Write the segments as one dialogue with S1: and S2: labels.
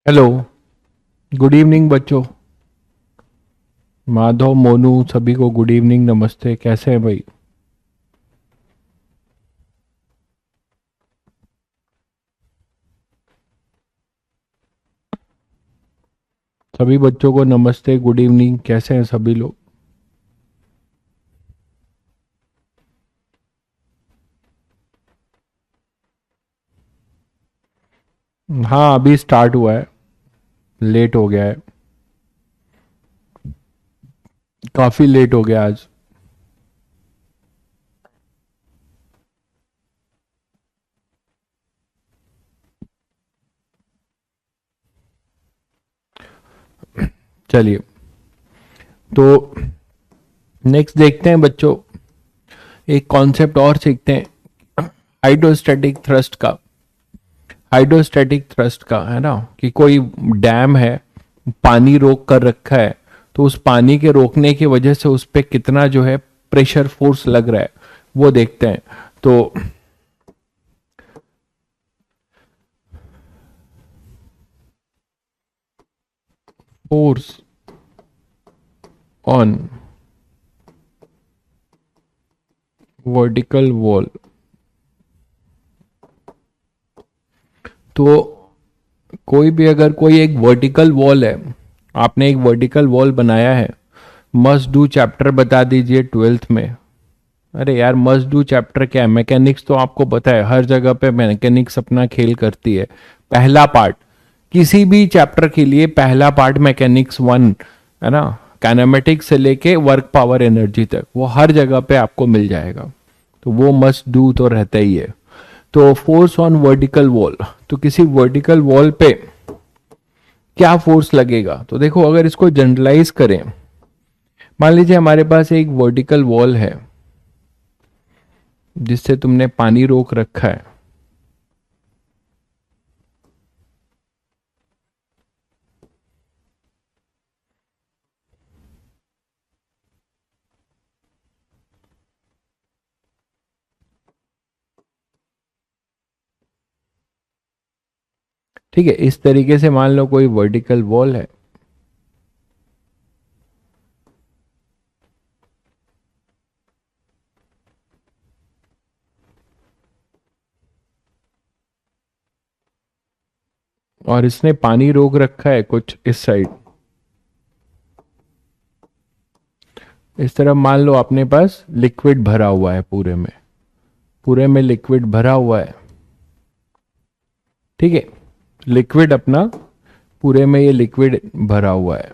S1: Hello. Good evening बच्चों। माधव, मोनू, सभी को गुड इवनिंग, नमस्ते। कैसे हैं भाई? सभी बच्चों को नमस्ते, गुड इवनिंग। कैसे हैं सभी लोग? हाँ, अभी स्टार्ट हुआ है। लेट हो गया है। काफी लेट हो गया आज। चलिए, तो नेक्स्ट देखते हैं बच्चों। एक कॉन्सेप्ट और सीखते हैं, हाइड्रोस्टैटिक थ्रस्ट का। हाइड्रोस्टैटिक थ्रस्ट का है ना, कि कोई डैम है, पानी रोक कर रखा है, तो उस पानी के रोकने की वजह से उस पे कितना जो है प्रेशर फोर्स लग रहा है, वो देखते हैं। तो फोर्स ऑन वर्टिकल वॉल। तो कोई भी, अगर कोई एक वर्टिकल वॉल है, आपने एक वर्टिकल वॉल बनाया है, मस्ट डू चैप्टर बता दीजिए ट्वेल्थ में। अरे यार, मस्ट डू चैप्टर क्या है? मैकेनिक्स तो आपको पता है, हर जगह पे मैकेनिक्स अपना खेल करती है। पहला पार्ट किसी भी चैप्टर के लिए, पहला पार्ट मैकेनिक्स वन, है ना, काइनेमेटिक्स से लेके वर्क पावर एनर्जी तक, वो हर जगह पे आपको मिल जाएगा। तो वो मस्ट डू तो रहता ही है। तो फोर्स ऑन वर्टिकल वॉल, तो किसी वर्टिकल वॉल पे क्या फोर्स लगेगा? तो देखो, अगर इसको जनरलाइज करें, मान लीजिए हमारे पास एक वर्टिकल वॉल है जिससे तुमने पानी रोक रखा है। ठीक है, इस तरीके से मान लो कोई वर्टिकल वॉल है। और इसने पानी रोक रखा है कुछ इस साइड। इस तरफ मान लो अपने पास लिक्विड भरा हुआ है, पूरे में, पूरे में लिक्विड भरा हुआ है। ठीक है, लिक्विड अपना, पूरे में ये लिक्विड भरा हुआ है।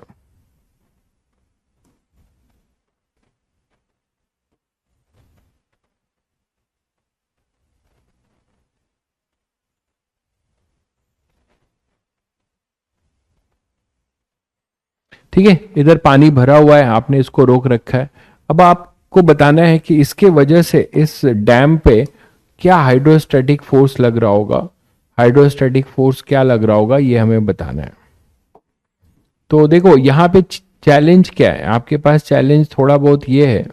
S1: ठीक है, इधर पानी भरा हुआ है, आपने इसको रोक रखा है। अब आपको बताना है कि इसके वजह से इस डैम पे क्या हाइड्रोस्टैटिक फोर्स लग रहा होगा। हाइड्रोस्टैटिक फोर्स क्या लग रहा होगा, ये हमें बताना है। तो देखो यहाँ पे चैलेंज क्या है आपके पास? चैलेंज थोड़ा बहुत ये है,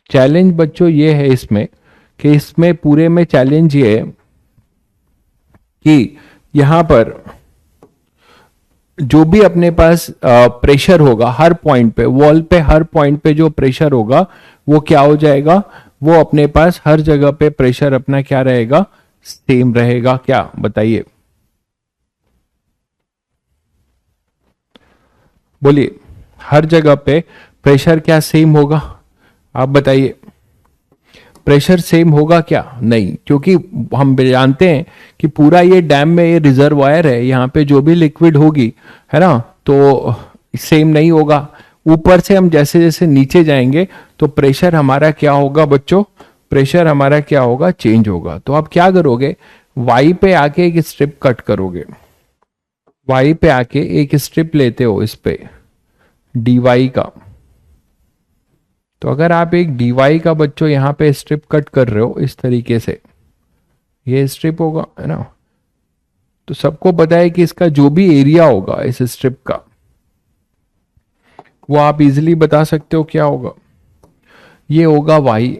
S1: चैलेंज बच्चों ये है इसमें, कि इसमें पूरे में चैलेंज ये है कि यहां पर जो भी अपने पास प्रेशर होगा हर पॉइंट पे, वॉल पे हर पॉइंट पे जो प्रेशर होगा, वो क्या हो जाएगा? वो अपने पास हर जगह पे प्रेशर अपना क्या रहेगा? सेम रहेगा। क्या बताइए, बोलिए। हर जगह पे प्रेशर क्या सेम होगा? आप बताइए। प्रेशर सेम होगा क्या? नहीं, क्योंकि हम जानते हैं कि पूरा ये डैम में ये रिजर्वायर है, यहाँ पे जो भी लिक्विड होगी, है ना, तो सेम नहीं होगा। ऊपर से हम जैसे जैसे नीचे जाएंगे तो प्रेशर हमारा क्या होगा बच्चों? प्रेशर हमारा क्या होगा? चेंज होगा। तो आप क्या करोगे? वाई पे आके एक स्ट्रिप कट करोगे। वाई पे आके एक स्ट्रिप लेते हो इस पे, dy का। तो अगर आप एक dy का बच्चों यहां पे स्ट्रिप कट कर रहे हो इस तरीके से, ये स्ट्रिप होगा है ना, तो सबको पता है कि इसका जो भी एरिया होगा इस स्ट्रिप का, वो आप इजीली बता सकते हो क्या होगा। ये होगा y,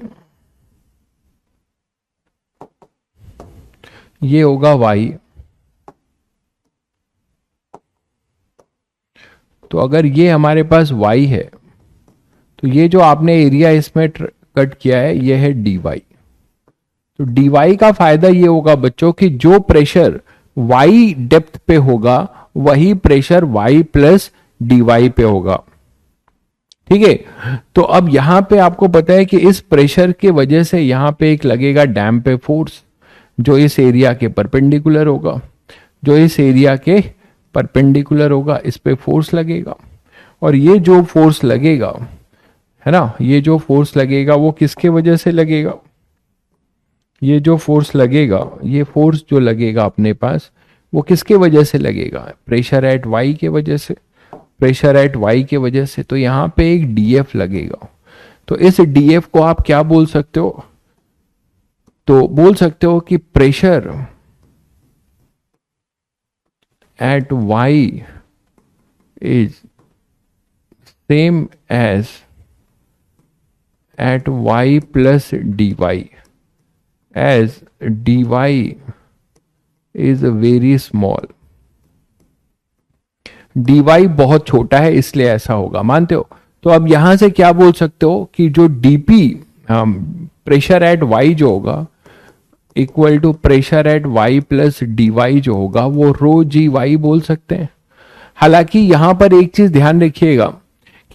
S1: ये होगा y। तो अगर ये हमारे पास y है, तो ये जो आपने एरिया इसमें कट किया है ये है dy। तो dy का फायदा ये होगा बच्चों कि जो प्रेशर y डेप्थ पे होगा वही प्रेशर y प्लस dy पे होगा। ठीक है, तो अब यहां पे आपको पता है कि इस प्रेशर के वजह से यहां पे एक लगेगा डैम पे फोर्स जो इस एरिया के परपेंडिकुलर होगा, जो इस एरिया के परपेंडिकुलर होगा, इस पे फोर्स लगेगा। और ये जो फोर्स लगेगा है ना, ये जो फोर्स लगेगा वो किसके वजह से लगेगा, ये जो फोर्स लगेगा, ये फोर्स जो लगेगा अपने पास वो किसके वजह से लगेगा, प्रेशर एट y के वजह से, प्रेशर एट y के वजह से। तो यहां पे एक df लगेगा। तो इस df को आप क्या बोल सकते हो, तो बोल सकते हो कि pressure at y is same as at y plus dy, as dy is very small. dy बहुत छोटा है इसलिए ऐसा होगा, मानते हो। तो अब यहां से क्या बोल सकते हो कि जो dp प्रेशर एट y जो होगा equal to pressure at y plus dy जो होगा वो रो जी वाई बोल सकते हैं। हालांकि यहां पर एक चीज ध्यान रखिएगा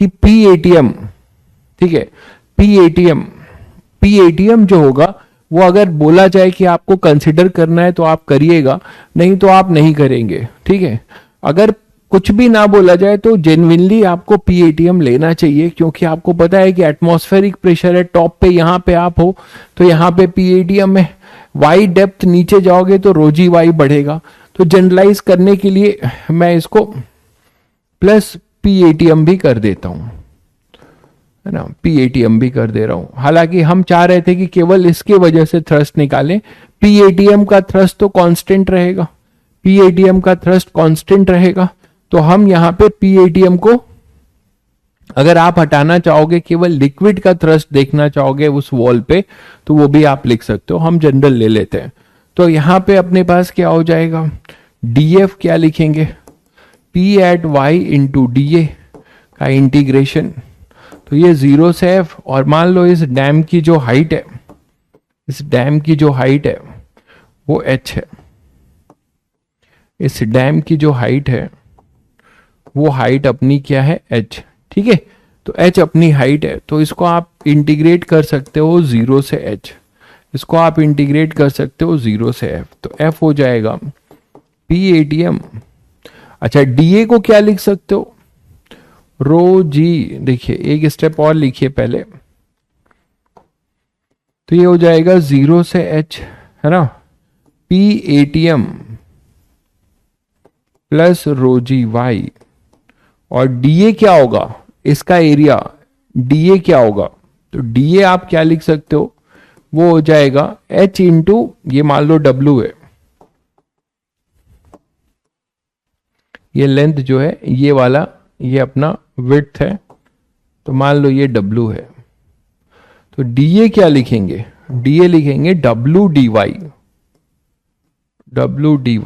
S1: कि PATM, ठीक है, PATM जो होगा वो अगर बोला जाए कि आपको कंसिडर करना है तो आप करिएगा, नहीं तो आप नहीं करेंगे। ठीक है, अगर कुछ भी ना बोला जाए तो जेन्युइनली आपको PATM लेना चाहिए, क्योंकि आपको पता है कि एटमॉस्फेरिक प्रेशर है टॉप पे, यहां पे आप हो तो यहां पे PATM है, वाई डेप्थ नीचे जाओगे तो रोजी वाई बढ़ेगा। तो जनरलाइज करने के लिए मैं इसको प्लस PATM भी कर देता हूं, है ना, PATM भी कर दे रहा हूं। हालांकि हम चाह रहे थे कि केवल इसके वजह से थ्रस्ट निकालें, PATM का थ्रस्ट तो कांस्टेंट रहेगा, PATM का थ्रस्ट कांस्टेंट रहेगा। तो हम यहां पे PATM को, अगर आप हटाना चाहोगे, केवल लिक्विड का थ्रस्ट देखना चाहोगे उस वॉल पे, तो वो भी आप लिख सकते हो, हम जनरल ले लेते हैं। तो यहां पे अपने पास क्या हो जाएगा, DF क्या लिखेंगे, P at y into DA का इंटीग्रेशन, तो ये 0 से f। और मान लो इस डैम की जो हाइट है, इस डैम की जो हाइट है वो h है, इस डैम की जो हाइट है वो हाइट अपनी क्या है, h। ठीक है, तो h अपनी हाइट है, तो इसको आप इंटीग्रेट कर सकते हो 0 से h, इसको आप इंटीग्रेट कर सकते हो 0 से f, तो f हो जाएगा PATM। अच्छा, DA को क्या लिख सकते हो, रो जी, देखिए एक स्टेप और लिखिए पहले, तो ये हो जाएगा 0 से h, है ना, PATM प्लस रो जी वाई। और DA क्या होगा, इसका एरिया DA क्या होगा, तो DA आप क्या लिख सकते हो, वो हो जाएगा H इंटू, ये मान लो W है, ये लेंथ जो है ये वाला, ये अपना विड्थ है, तो मान लो ये W है। तो DA क्या लिखेंगे, DA लिखेंगे W dy, W dy,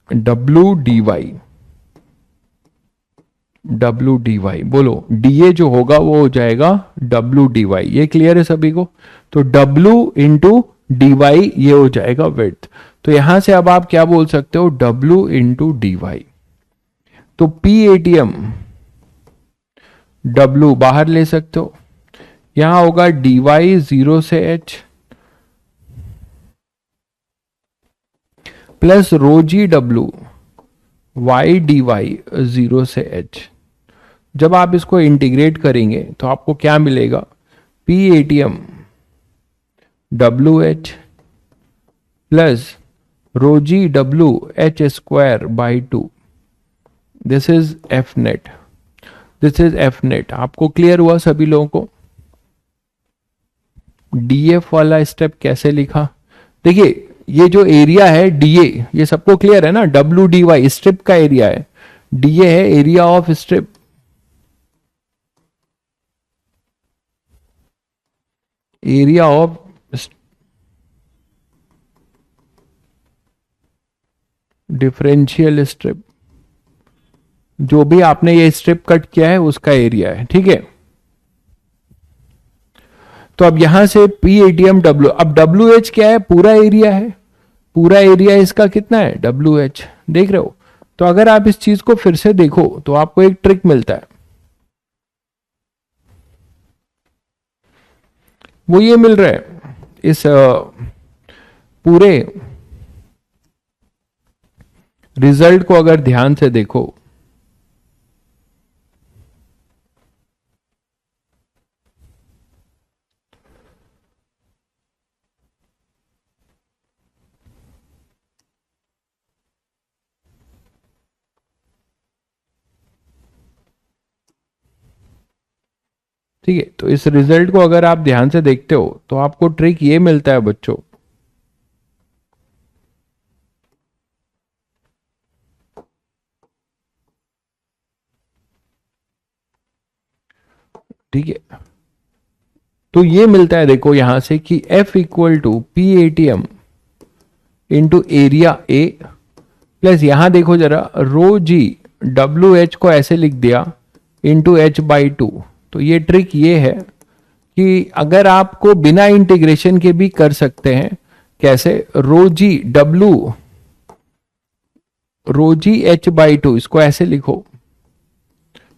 S1: W dy, W dy, बोलो DA जो होगा वो हो जाएगा W dy। ये क्लियर है सभी को, तो W इंटू dy ये हो जाएगा विड्थ। तो यहां से अब आप क्या बोल सकते हो, W इंटू dy। तो PATM W बाहर ले सकते हो, यहां होगा dy 0 से h plus rho g W y dy 0 से h। जब आप इसको इंटीग्रेट करेंगे तो आपको क्या मिलेगा, PATM WH plus rho g W h square by 2 this is F net, this is F net. आपको क्लियर हुआ सभी लोगों को? डीएफ वाला स्टेप कैसे लिखा? देखिए ये जो एरिया है डीए, ये सबको क्लियर है ना? डब्ल्यू डी वाई स्ट्रिप का एरिया है, डीए है area of strip, area of differential strip. जो भी आपने ये स्ट्रिप कट किया है उसका एरिया है, ठीक है। तो अब यहां से पी एटीएम डब्ल्यू, अब डब्ल्यू एच क्या है? पूरा एरिया है, पूरा एरिया इसका कितना है? डब्ल्यू एच, देख रहे हो? तो अगर आप इस चीज को फिर से देखो तो आपको एक ट्रिक मिलता है, वो ये मिल रहा है, इस पूरे रिजल्ट को अगर ध्यान से देखो, ठीक है। तो इस रिजल्ट को अगर आप ध्यान से देखते हो तो आपको ट्रिक ये मिलता है बच्चों, ठीक है। तो ये मिलता है देखो यहां से कि F equal to P ATM into area A plus, यहां देखो जरा, रो जी डब्ल्यू एच को ऐसे लिख दिया इंटू एच बाई टू। तो ये ट्रिक ये है कि अगर आपको बिना इंटीग्रेशन के भी कर सकते हैं, कैसे? Rho G W, rho ji H by two, इसको ऐसे लिखो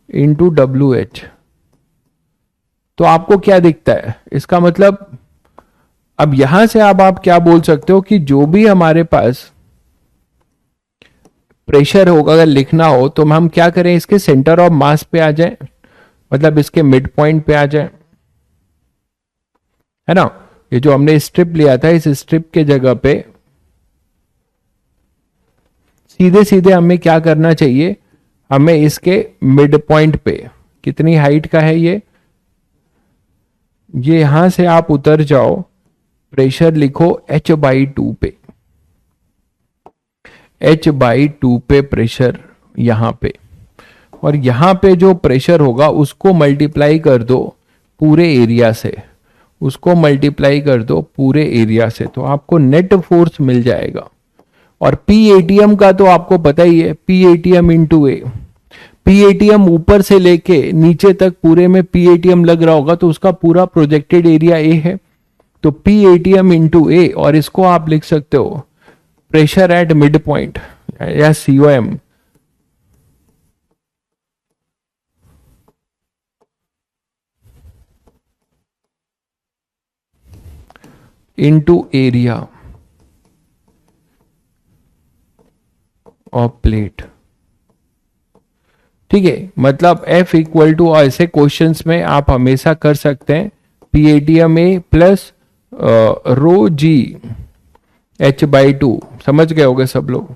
S1: इंटू डब्ल्यू एच। तो आपको क्या दिखता है? इसका मतलब अब यहां से आप क्या बोल सकते हो कि जो भी हमारे पास प्रेशर होगा अगर लिखना हो तो हम क्या करें, इसके सेंटर ऑफ मास पे आ जाए, मतलब इसके मिड पॉइंट पे आ जाए, है ना? ये जो हमने स्ट्रिप लिया था, इस स्ट्रिप के जगह पे सीधे सीधे हमें क्या करना चाहिए, हमें इसके मिड पॉइंट पे, कितनी हाइट का है ये यहां से आप उतर जाओ, प्रेशर लिखो h बाई टू पे, h बाई टू पे प्रेशर यहां पे, और यहां पे जो प्रेशर होगा उसको मल्टीप्लाई कर दो पूरे एरिया से, उसको मल्टीप्लाई कर दो पूरे एरिया से, तो आपको नेट फोर्स मिल जाएगा। और पी एटीएम का तो आपको पता ही है, पी एटीएम इंटू ए, पी एटीएम ऊपर से लेके नीचे तक पूरे में पी एटीएम लग रहा होगा तो उसका पूरा प्रोजेक्टेड एरिया ए है, तो पी एटीएम इंटू ए, और इसको आप लिख सकते हो प्रेशर एट मिड पॉइंट या COM into area of plate, ठीक है। मतलब F इक्वल टू, ऐसे क्वेश्चंस में आप हमेशा कर सकते हैं P ATM A plus rho ji H by to, समझ गए होगे सब लोग?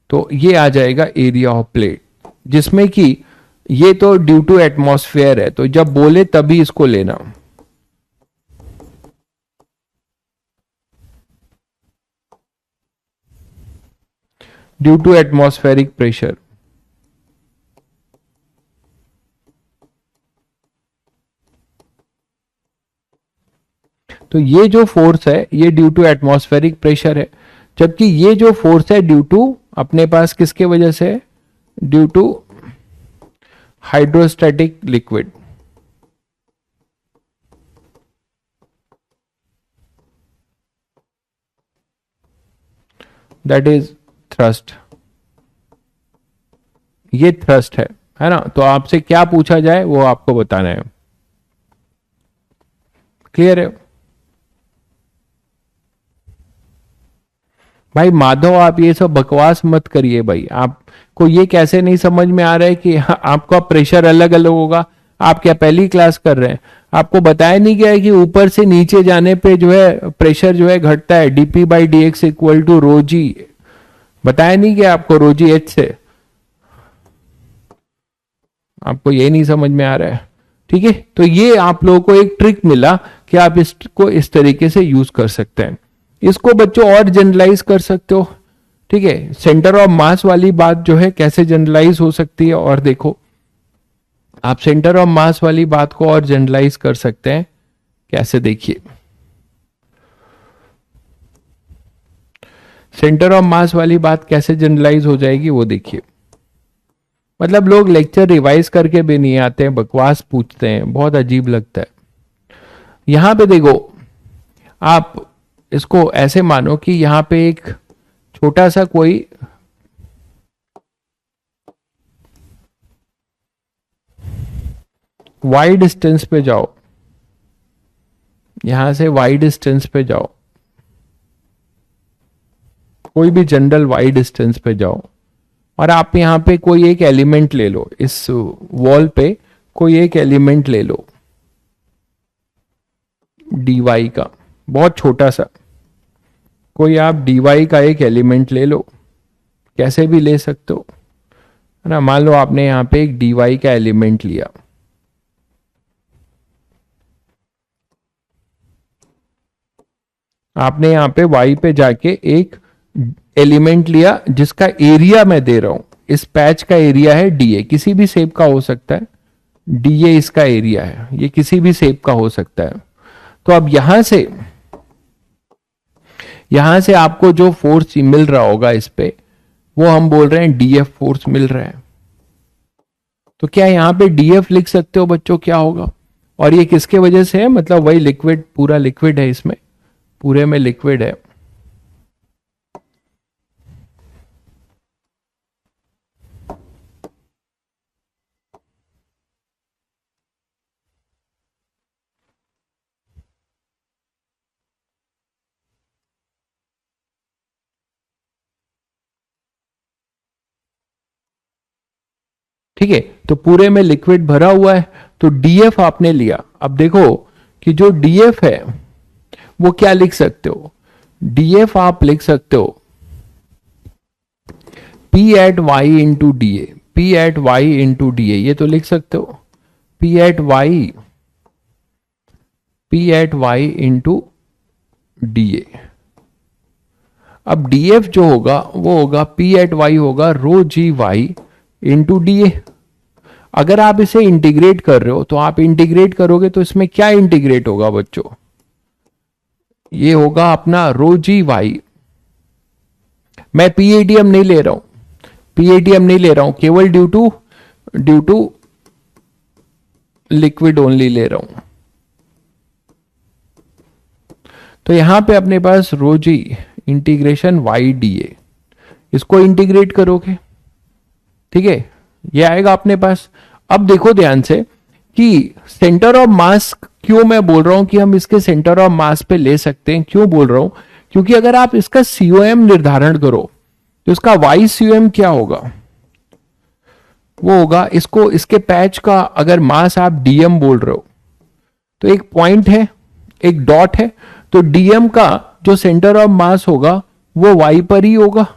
S1: तो ये आ जाएगा एरिया ऑफ प्लेट, जिसमें कि ये तो ड्यू टू एटमॉस्फेयर है, तो जब बोले तभी इसको लेना। ड्यू टू एटमॉस्फेरिक प्रेशर, तो ये जो फोर्स है ये ड्यू टू एटमॉस्फेरिक प्रेशर है, जबकि ये जो फोर्स है ड्यू टू अपने पास किसके वजह से? Due to hydrostatic liquid, that is thrust, ये थ्रस्ट है ना? तो आपसे क्या पूछा जाए वो आपको बताना है, क्लियर है भाई? माधव आप ये सब बकवास मत करिए भाई, आपको ये कैसे नहीं समझ में आ रहा है कि आपका प्रेशर अलग अलग होगा? आप क्या पहली क्लास कर रहे हैं? आपको बताया नहीं गया है कि ऊपर से नीचे जाने पे जो है प्रेशर जो है घटता है, DP by D X equal to rho G, बताया नहीं गया आपको? रो जी एच से आपको ये नहीं समझ में आ रहा है? ठीक है, तो ये आप लोगों को एक ट्रिक मिला कि आप इसको इस तरीके से यूज कर सकते हैं। इसको बच्चों और जनरलाइज कर सकते हो। ठीक है, सेंटर ऑफ मास वाली बात जो है कैसे जनरलाइज हो सकती है, और देखो आप सेंटर ऑफ मास वाली बात को और जनरलाइज कर सकते हैं कैसे, देखिए सेंटर ऑफ मास वाली बात कैसे जनरलाइज हो जाएगी वो देखिए। मतलब लोग लेक्चर रिवाइज करके भी नहीं आते हैं, बकवास पूछते हैं, बहुत अजीब लगता है। यहां पे देखो, आप इसको ऐसे मानो कि यहां पे एक छोटा सा कोई वाई डिस्टेंस पे जाओ, यहां से वाई डिस्टेंस पे जाओ, कोई भी जनरल वाई डिस्टेंस पे जाओ, और आप यहां पे कोई एक एलिमेंट ले लो, इस वॉल पे कोई एक एलिमेंट ले लो dy का, बहुत छोटा सा कोई आप dy का एक एलिमेंट ले लो, कैसे भी ले सकते हो, है ना। मान लो आपने यहां पे एक dy का एलिमेंट लिया, आपने यहां पे y पे जाके एक एलिमेंट लिया जिसका एरिया मैं दे रहा हूं, इस पैच का एरिया है dA, किसी भी शेप का हो सकता है, dA इसका एरिया है, ये किसी भी शेप का हो सकता है। तो अब यहां से आपको जो फोर्स मिल रहा होगा इस पे, वो हम बोल रहे हैं dF फोर्स मिल रहा है। तो क्या यहां पे dF लिख सकते हो बच्चों, क्या होगा, और ये किसके वजह से है, मतलब वही लिक्विड, पूरा लिक्विड है, इसमें पूरे में लिक्विड है। ठीक है, तो पूरे में लिक्विड भरा हुआ है, तो डीएफ आपने लिया। अब देखो कि जो डीएफ है वो क्या लिख सकते हो, डीएफ आप लिख सकते हो P at Y into D A, P at Y into D A, ये तो लिख सकते हो P at Y into D A. अब डीएफ जो होगा वो होगा पी एट वाई होगा रो जी वाई इंटू डी ए। अगर आप इसे इंटीग्रेट कर रहे हो तो आप इंटीग्रेट करोगे तो इसमें क्या इंटीग्रेट होगा बच्चों, ये होगा अपना रो जी वाई। मैं पीएटीएम नहीं ले रहा हूं, पीएटीएम नहीं ले रहा हूं, केवल ड्यू टू लिक्विड ओनली ले रहा हूं। तो यहां पे अपने पास रो जी इंटीग्रेशन वाई डी ए, इसको इंटीग्रेट करोगे, ठीक है, ये आएगा अपने पास। अब देखो ध्यान से कि सेंटर ऑफ मास क्यों मैं बोल रहा हूं कि हम इसके सेंटर ऑफ मास पे ले सकते हैं, क्यों बोल रहा हूं, क्योंकि अगर आप इसका सीओएम निर्धारण करो तो इसका वाई सीओएम क्या होगा, वो होगा इसको, इसके पैच का अगर मास आप डीएम बोल रहे हो तो एक पॉइंट है, एक डॉट है, तो डीएम का जो सेंटर ऑफ मास होगा वो वाई पर ही होगा।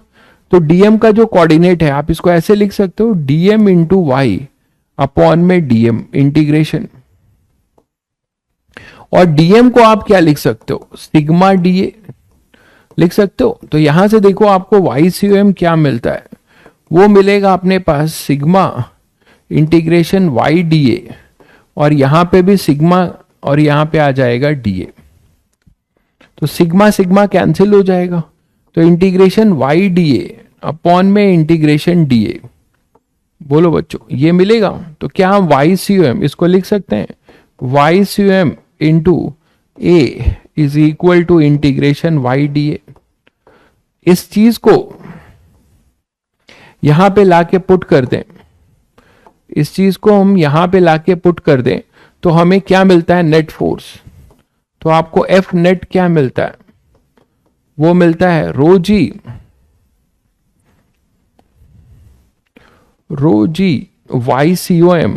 S1: तो डीएम का जो कोऑर्डिनेट है आप इसको ऐसे लिख सकते हो डीएम इंटू वाई अपॉन में डीएम इंटीग्रेशन, और डीएम को आप क्या लिख सकते हो, सिग्मा डीए लिख सकते हो। तो यहां से देखो आपको वाई सीओएम क्या मिलता है, वो मिलेगा अपने पास सिग्मा इंटीग्रेशन वाई डीए, और यहां पे भी सिग्मा और यहां पे आ जाएगा डीए, तो सिग्मा सिग्मा कैंसिल हो जाएगा, तो इंटीग्रेशन वाई डीए अपॉन में इंटीग्रेशन डीए, बोलो बच्चों ये मिलेगा। तो क्या हम वाई सीओएम इसको लिख सकते हैं, Y COM into A is equal to integration Y DA. इस चीज को यहां पे लाके पुट कर दें, इस चीज को हम यहां पे लाके पुट कर दें तो हमें क्या मिलता है, नेट फोर्स। तो आपको एफ नेट क्या मिलता है, वो मिलता है रो जी वाई सीओएम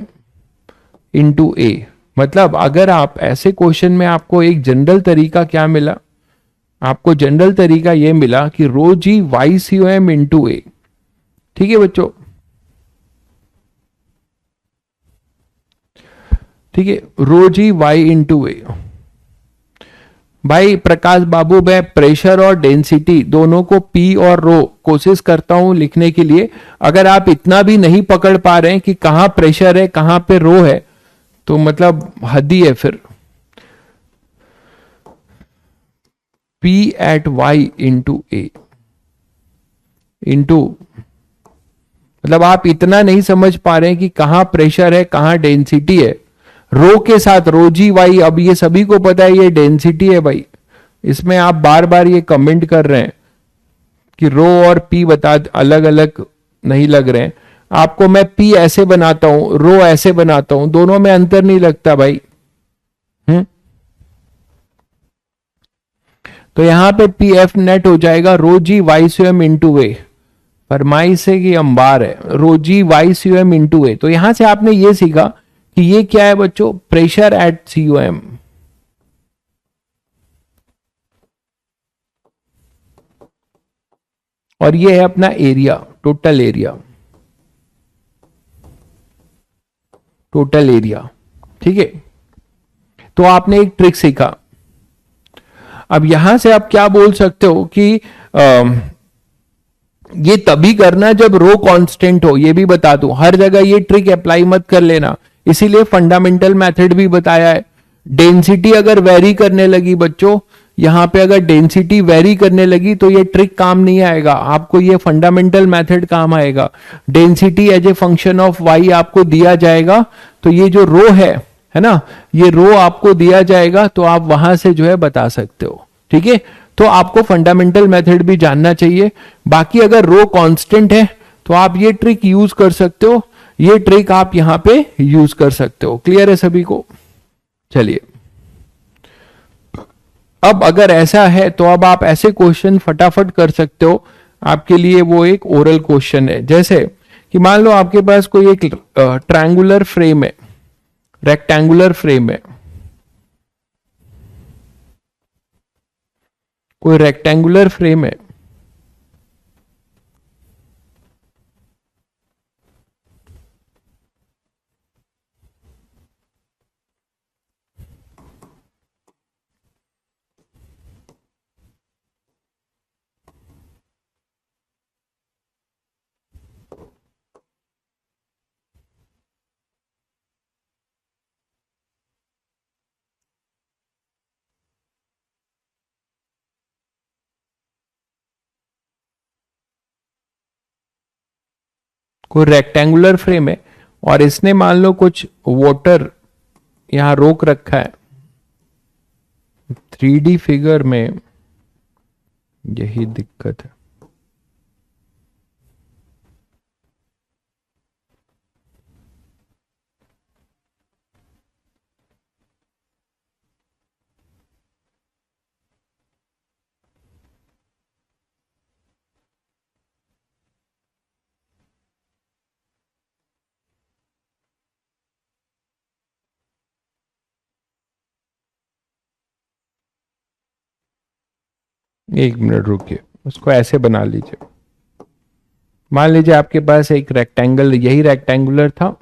S1: इंटू ए। मतलब अगर आप ऐसे क्वेश्चन में आपको एक जनरल तरीका क्या मिला, आपको जनरल तरीका ये मिला कि रो जी वाई सीओएम इंटू ए। ठीक है बच्चों, ठीक है, रो जी वाई इंटू ए। भाई प्रकाश बाबू, मैं प्रेशर और डेंसिटी दोनों को पी और रो कोशिश करता हूं लिखने के लिए। अगर आप इतना भी नहीं पकड़ पा रहे हैं कि कहां प्रेशर है कहां पे रो है, तो मतलब हद ही है फिर। P एट वाई इंटू ए इंटू, मतलब आप इतना नहीं समझ पा रहे हैं कि कहां प्रेशर है कहां डेंसिटी है। रो के साथ रो जी वाई, अब ये सभी को पता है ये डेंसिटी है भाई। इसमें आप बार बार ये कमेंट कर रहे हैं कि रो और पी बता अलग अलग नहीं लग रहे हैं आपको। मैं पी ऐसे बनाता हूं, रो ऐसे बनाता हूं, दोनों में अंतर नहीं लगता भाई। तो यहां पे पी एफ नेट हो जाएगा रो जी वाई सी एम इंटू वे। फरमाइश है कि अंबार है, रो जी वाई सी एम इंटू ए। तो यहां से आपने ये सीखा कि ये क्या है बच्चों, प्रेशर एट सी एम। और ये है अपना area, total area, total area. ठीक है, तो आपने एक ट्रिक सीखा। अब यहां से आप क्या बोल सकते हो कि ये तभी करना जब रो कांस्टेंट हो। ये भी बता दूं, हर जगह ये ट्रिक अप्लाई मत कर लेना, इसीलिए फंडामेंटल मेथड भी बताया है। डेंसिटी अगर वेरी करने लगी बच्चों, यहां पे अगर डेंसिटी वेरी करने लगी तो ये ट्रिक काम नहीं आएगा, आपको ये फंडामेंटल मेथड काम आएगा। Density as a function of Y आपको दिया जाएगा, तो ये जो रो है ना, ये रो आपको दिया जाएगा, तो आप वहां से जो है बता सकते हो। ठीक है, तो आपको फंडामेंटल मेथड भी जानना चाहिए। बाकी अगर रो कांस्टेंट है तो आप ये ट्रिक यूज कर सकते हो, ये ट्रिक आप यहां पे यूज कर सकते हो। क्लियर है सभी को? चलिए, अब अगर ऐसा है तो अब आप ऐसे क्वेश्चन फटाफट कर सकते हो। आपके लिए वो एक ओरल क्वेश्चन है, जैसे कि मान लो आपके पास कोई एक ट्रायंगुलर फ्रेम है, रेक्टेंगुलर फ्रेम है, कोई रेक्टेंगुलर फ्रेम है। कोई रेक्टेंगुलर फ्रेम है और इसने मान लो कुछ वाटर यहां रोक रखा है। 3D फिगर में यही दिक्कत है। एक मिनट रुकिए, उसको ऐसे बना लीजिए। मान लीजिए आपके पास एक रेक्टेंगल, यही रेक्टेंगुलर था,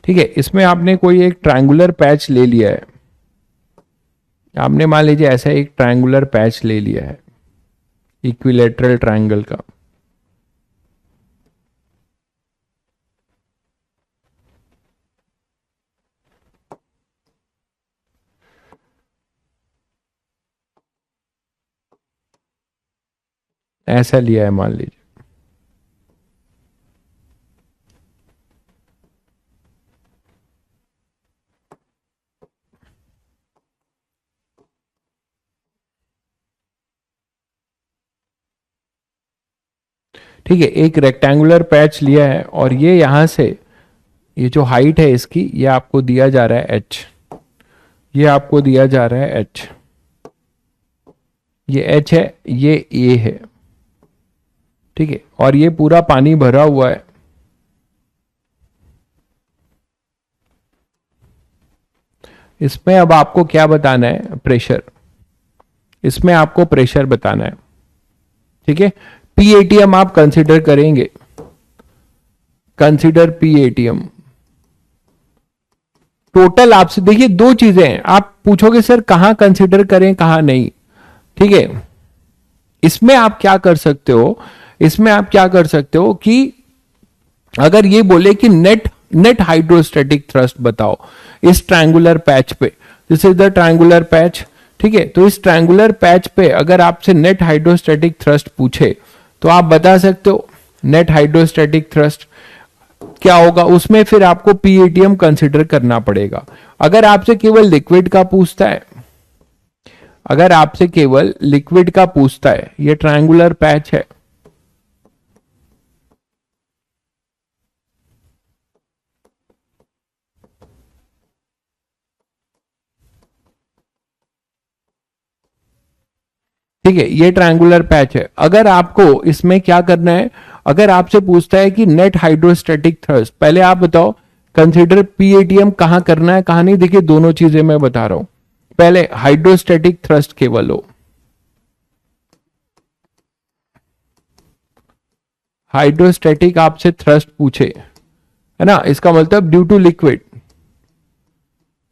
S1: ठीक है। इसमें आपने कोई एक ट्रायंगुलर पैच ले लिया है, आपने मान लीजिए ऐसा एक ट्रायंगुलर पैच ले लिया है इक्विलेटरल ट्रायंगल का। ऐसा लिया है मान लीजिए, ठीक है। एक रेक्टेंगुलर पैच लिया है और ये यहां से, ये जो हाइट है इसकी, ये आपको दिया जा रहा है h, ये आपको दिया जा रहा है h, ये h है, ये a है। ठीक है, और ये पूरा पानी भरा हुआ है, इसमें अब आपको क्या बताना है, प्रेशर, इसमें आपको प्रेशर बताना है, ठीक है। पीएटीएम आप कंसिडर करेंगे, कंसिडर पीएटीएम। टोटल आपसे देखिए दो चीजें हैं, आप पूछोगे सर कहां कंसिडर करें कहां नहीं, ठीक है। इसमें आप क्या कर सकते हो, इसमें आप क्या कर सकते हो कि अगर ये बोले कि नेट नेट हाइड्रोस्टैटिक थ्रस्ट बताओ इस ट्रायंगुलर पैच पे, this is the triangular patch, ठीक है। तो इस ट्रायंगुलर पैच पे अगर आपसे नेट हाइड्रोस्टैटिक थ्रस्ट पूछे तो आप बता सकते हो नेट हाइड्रोस्टैटिक थ्रस्ट क्या होगा, उसमें फिर आपको पीएटीएम कंसिडर करना पड़ेगा। अगर आपसे केवल लिक्विड का पूछता है, अगर आपसे केवल लिक्विड का पूछता है, ये ट्रायंगुलर पैच है, ठीक है, ये ट्रायंगुलर पैच है। अगर आपको इसमें क्या करना है, अगर आपसे पूछता है कि नेट हाइड्रोस्टैटिक थ्रस्ट, पहले आप बताओ कंसीडर पीएटीएम कहां करना है कहां नहीं। देखिए दोनों चीजें मैं बता रहा हूं, पहले हाइड्रोस्टैटिक थ्रस्ट केवल हो, हाइड्रोस्टैटिक आपसे थ्रस्ट पूछे है ना, इसका मतलब due to liquid,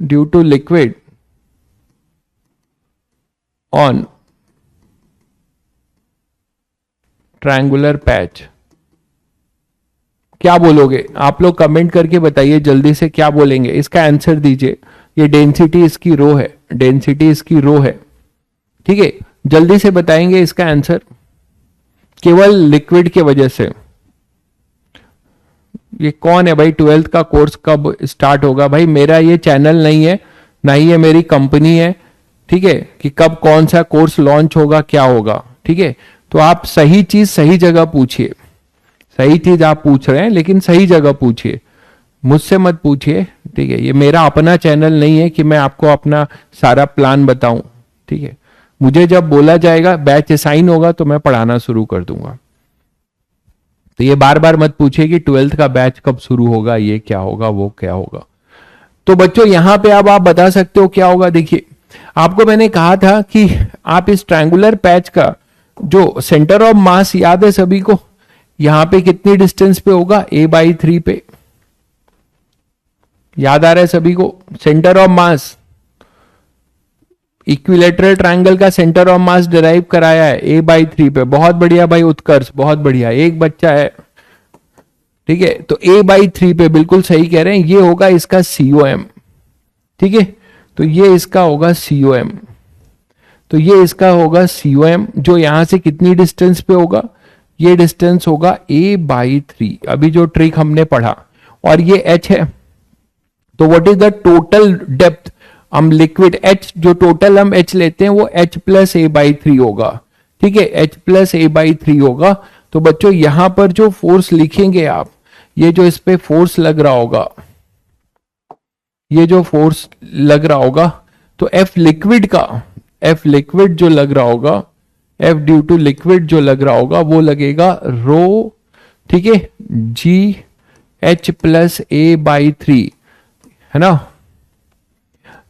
S1: due to liquid on triangular patch, क्या बोलोगे आप लोग कमेंट करके बताइए जल्दी से, क्या बोलेंगे इसका आंसर दीजिए। ये डेंसिटी इसकी रो है, डेंसिटी इसकी रो है, ठीक है, जल्दी से बताएंगे इसका आंसर। केवल लिक्विड के वजह से, ये कौन है भाई, 12th का कोर्स कब स्टार्ट होगा भाई, मेरा ये चैनल नहीं है ना ही ये मेरी कंपनी है, ठीक है, कि कब कौन सा कोर्स लॉन्च होगा क्या होगा, ठीक है। तो आप सही चीज सही जगह पूछिए, सही चीज आप पूछ रहे हैं लेकिन सही जगह पूछिए, मुझसे मत पूछिए, ठीक है। ये मेरा अपना चैनल नहीं है कि मैं आपको अपना सारा प्लान बताऊं, ठीक है। मुझे जब बोला जाएगा बैच असाइन होगा तो मैं पढ़ाना शुरू कर दूंगा। तो ये बार बार मत पूछिए कि 12th का बैच कब शुरू होगा, ये क्या होगा वो क्या होगा। तो बच्चों यहां पे अब आप बता सकते हो क्या होगा। देखिए आपको मैंने कहा था कि आप इस ट्रायंगुलर पैच का जो सेंटर ऑफ मास याद है सभी को, यहां पे कितनी डिस्टेंस पे होगा, a/3 पे, याद आ रहा है सभी को, centre of mass, equilateral triangle का सेंटर ऑफ मास डिराइव कराया है a/3 पे। बहुत बढ़िया भाई उत्कर्ष, बहुत बढ़िया, एक बच्चा है, ठीक है। तो a/3 पे बिल्कुल सही कह रहे हैं, ये होगा इसका COM, ठीक है। तो ये इसका होगा COM, तो ये इसका होगा COM, जो यहां से कितनी डिस्टेंस पे होगा, ये डिस्टेंस होगा a/3, अभी जो ट्रिक हमने पढ़ा, और ये h है। तो what is the total depth, हम लिक्विड h, जो टोटल हम h लेते हैं वो h प्लस a/3 होगा, ठीक है, h प्लस a/3 होगा। तो बच्चों यहां पर जो फोर्स लिखेंगे आप, ये जो इस पे फोर्स लग रहा होगा, ये जो फोर्स लग रहा होगा, तो F लिक्विड का, F लिक्विड जो लग रहा होगा, F ड्यू टू लिक्विड जो लग रहा होगा वो लगेगा रो, ठीक है, GH प्लस a/3, है ना।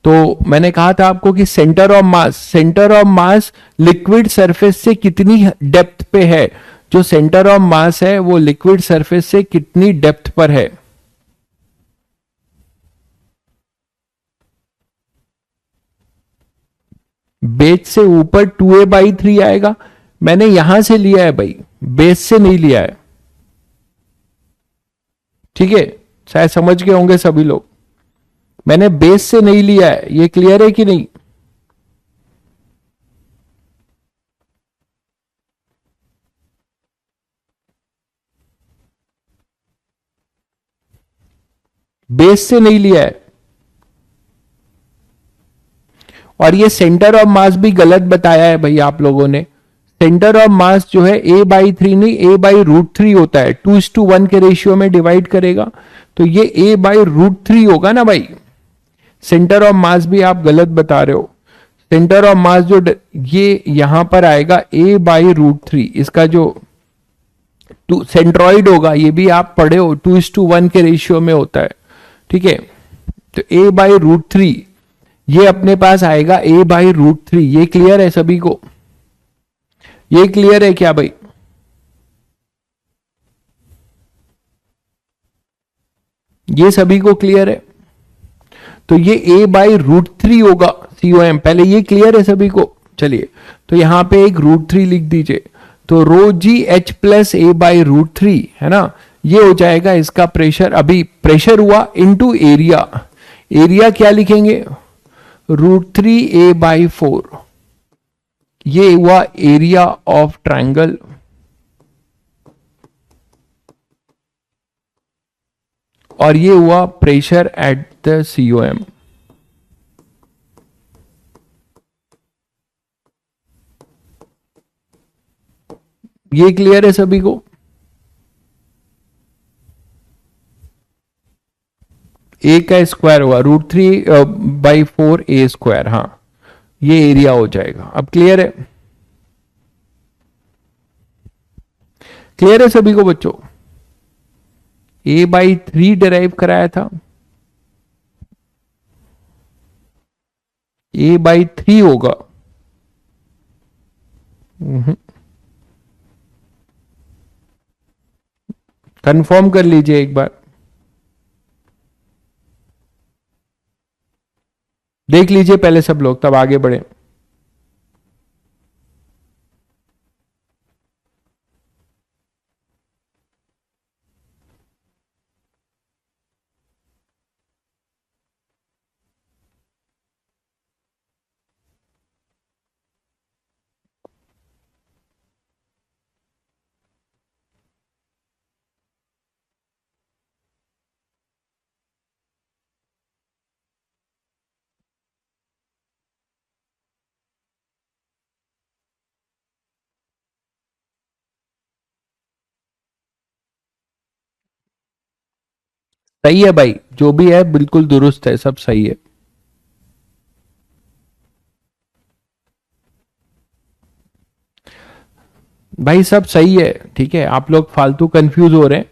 S1: तो मैंने कहा था आपको कि centre of mass, centre of mass liquid surface से कितनी डेप्थ पे है, जो सेंटर ऑफ मास है वो लिक्विड सरफेस से कितनी डेप्थ पर है। बेस से ऊपर 2a/3 आएगा, मैंने यहां से लिया है भाई, बेस से नहीं लिया है, ठीक है, शायद समझ गए होंगे सभी लोग, मैंने बेस से नहीं लिया है, ये क्लियर है कि नहीं। बेस से नहीं लिया है, और ये सेंटर ऑफ मास भी गलत बताया है भाई आप लोगों ने। सेंटर ऑफ मास जो है a/3 नहीं, a/√3 होता है, 2:1 के रेशियो में डिवाइड करेगा, तो ये a/√3 होगा ना भाई। सेंटर ऑफ मास भी आप गलत बता रहे हो, सेंटर ऑफ मास जो ये यहां पर आएगा a/√3, इसका जो सेंट्रॉइड होगा, ये भी आप पढ़े हो, 2:1 के रेशियो में होता है, ठीक है। तो a/√3 ये अपने पास आएगा a/√3। ये क्लियर है सभी को? ये क्लियर है क्या भाई? ये सभी को क्लियर है? तो ये a/√3 होगा COM। पहले ये क्लियर है सभी को? चलिए, तो यहां पे एक √3 लिख दीजिए। तो ρgh प्लस a/√3 है ना, ये हो जाएगा इसका प्रेशर। अभी प्रेशर हुआ इनटू एरिया। एरिया क्या लिखेंगे? √3a/4। ये हुआ एरिया ऑफ ट्रायंगल। और ये हुआ प्रेशर एट द COM। ये क्लियर है सभी को? ए का स्क्वायर हुआ √3/4a²। हाँ, ये एरिया हो जाएगा। अब क्लियर है? क्लियर है सभी को बच्चों? a/3 डिराइव कराया था, a/3 होगा। कंफर्म कर लीजिए एक बार, देख लीजिए पहले सब लोग, तब आगे बढ़े। सही है भाई, जो भी है बिल्कुल दुरुस्त है, सब सही है। भाई सब सही है, ठीक है। आप लोग फालतू कंफ्यूज हो रहे हैं।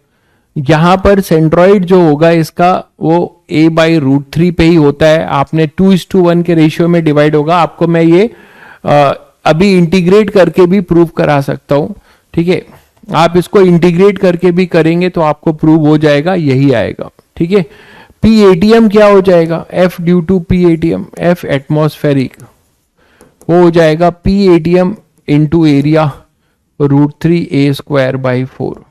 S1: यहां पर सेंट्रॉइड जो होगा इसका वो a/√3 पे ही होता है। आपने 2:1 के रेशियो में डिवाइड होगा। आपको मैं ये अभी इंटीग्रेट करके भी प्रूव करा सकता हूं, ठीक है। आप इसको इंटीग्रेट करके भी करेंगे तो आपको प्रूव हो जाएगा, यही आएगा, ठीक है। PATM क्या हो जाएगा? F due to PATM, F atmospheric, वो हो जाएगा PATM इंटू एरिया √3a²/4।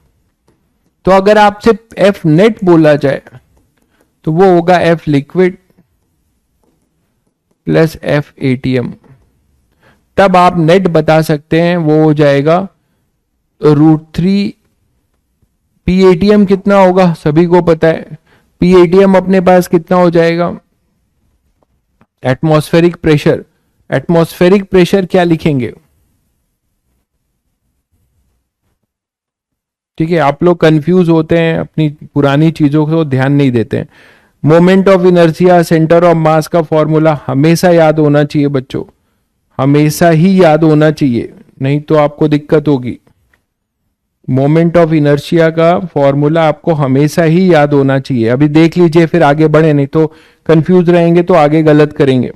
S1: तो अगर आपसे F नेट बोला जाए तो वो होगा F liquid plus F ATM। तब आप नेट बता सकते हैं, वो हो जाएगा √3। PATM कितना होगा सभी को पता है। PATM अपने पास कितना हो जाएगा? Atmospheric pressure. एटमॉस्फेरिक प्रेशर क्या लिखेंगे? ठीक है, आप लोग कंफ्यूज होते हैं, अपनी पुरानी चीजों को ध्यान नहीं देते हैं। Moment of inertia, centre of mass का फॉर्मूला हमेशा याद होना चाहिए बच्चों, हमेशा ही याद होना चाहिए, नहीं तो आपको दिक्कत होगी। मोमेंट ऑफ इनर्शिया का फॉर्मूला आपको हमेशा ही याद होना चाहिए। अभी देख लीजिए, फिर आगे बढ़े, नहीं तो कंफ्यूज रहेंगे तो आगे गलत करेंगे।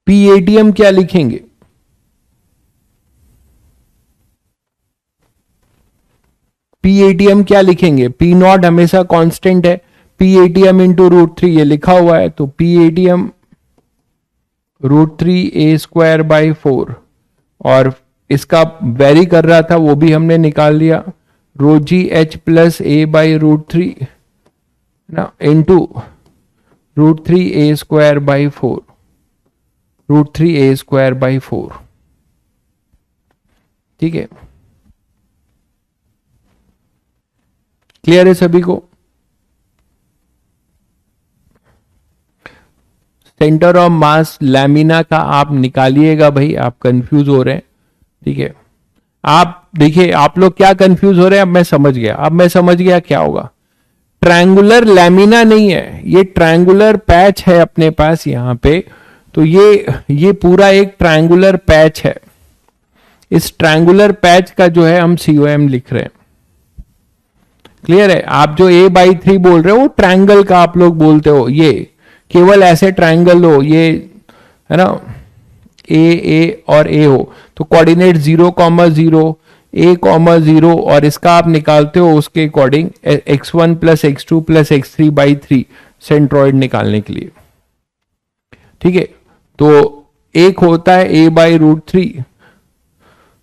S1: PATM क्या लिखेंगे? PATM क्या लिखेंगे? P0 हमेशा कांस्टेंट है, PATM इंटू √3 ये लिखा हुआ है, तो PATM √3a²/4। और इसका वेरी कर रहा था वो भी हमने निकाल लिया, ρgh प्लस a/√3 ना इंटू √3a²/4, √3a²/4, ठीक है। क्लियर है सभी को? सेंटर ऑफ मास लैमिना का आप निकालिएगा भाई, आप कंफ्यूज हो रहे हैं, ठीक है। आप देखिए, आप लोग क्या कंफ्यूज हो रहे हैं, अब मैं समझ गया। अब मैं समझ गया क्या होगा। ट्रायंगुलर लैमिना नहीं है, ये ट्रायंगुलर पैच है अपने पास यहां पे। तो ये पूरा एक ट्रायंगुलर पैच है। इस ट्रायंगुलर पैच का जो है हम COM लिख रहे हैं। क्लियर है? आप जो a/3 बोल रहे हो वो ट्रायंगल का आप लोग बोलते हो, ये केवल ऐसे ट्रायंगल हो, ये है ना, ए और ए हो तो कोऑर्डिनेट 0,0 a,0 और इसका आप निकालते हो उसके according x1 plus x2 plus x3/3 centroid निकालने के लिए। ठीक है, तो एक होता है a/√3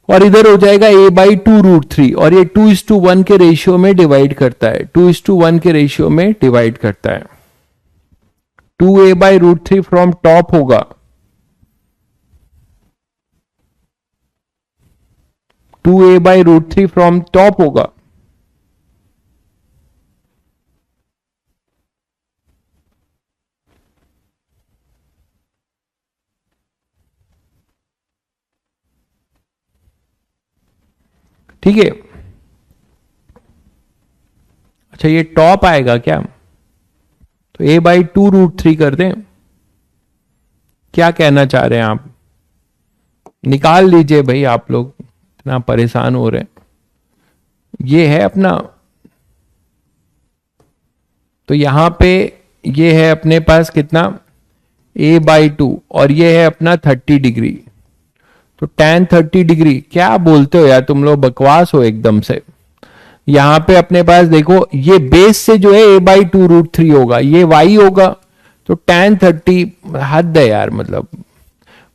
S1: और इधर हो जाएगा a/2√3 और ये 2:1 के रेशियो में डिवाइड करता है, 2:1 के रेशियो में डिवाइड करता है। 2a/√3 फ्रॉम टॉप होगा, 2a/√3 फ्रॉम टॉप होगा। ठीक है, अच्छा ये टॉप आएगा क्या, तो a/2√3 कर दें। क्या कहना चाह रहे हैं आप, निकाल लीजिए भाई, आप लोग इतना परेशान हो रहे हैं। ये है अपना, तो यहां पे ये है अपने पास कितना, a/2 और ये है अपना 30 डिग्री, तो tan 30 डिग्री। क्या बोलते हो यार तुम लोग, बकवास हो एकदम से। यहां पे अपने पास देखो, ये बेस से जो है a/2√3 होगा, ये y होगा, तो tan 30, हद है यार, मतलब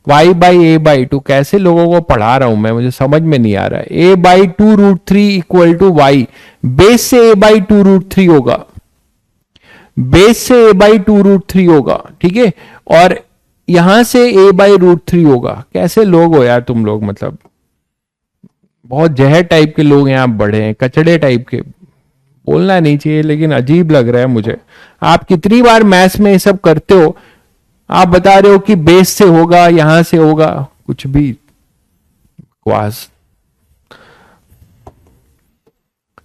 S1: y/a/2। कैसे लोगों को पढ़ा रहा हूं मैं, मुझे समझ में नहीं आ रहा है। a/2√3 equal to y, base से a/2√3 होगा, बेस से a/2√3 होगा। ठीक है, और यहां से a/√3 होगा। कैसे लोग हो यार तुम लोग, मतलब बहुत जहर टाइप के लोग हैं आप, बड़े हैं, कचड़े टाइप के। बोलना नहीं चाहिए लेकिन अजीब लग रहा है मुझे। आप कितनी बार मैथ्स में ये सब करते हो, आप बता रहे हो कि बेस से होगा, यहां से होगा, कुछ भी बकवास।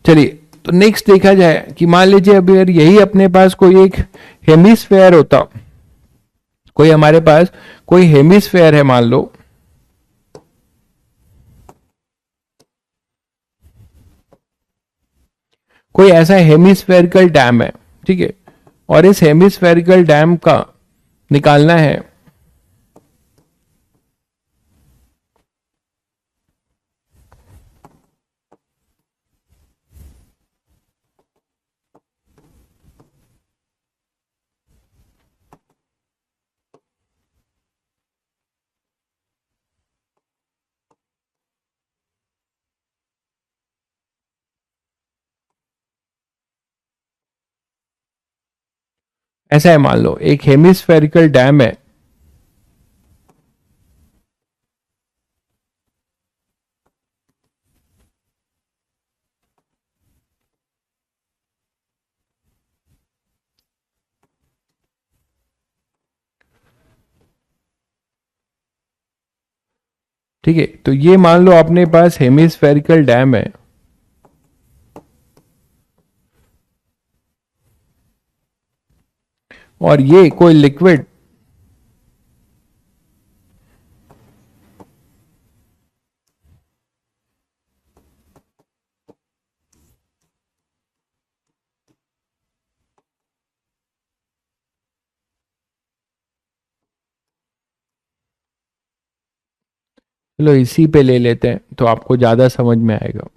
S1: चलिए, तो नेक्स्ट देखा जाए कि मान लीजिए अभी अगर यही अपने पास कोई एक हेमिस्फेयर होता, कोई हमारे पास कोई हेमिस्फेयर है मान लो, कोई ऐसा हेमिस्फेरिकल डैम है, ठीक है, और इस हेमिस्फेरिकल डैम का निकालना है ऐसा है, मान लो एक हेमिस्फेरिकल डैम है, ठीक है, तो ये मान लो अपने पास हेमिस्फेरिकल डैम है, और ये कोई लिक्विड चलो इसी पे ले लेते हैं तो आपको ज्यादा समझ में आएगा।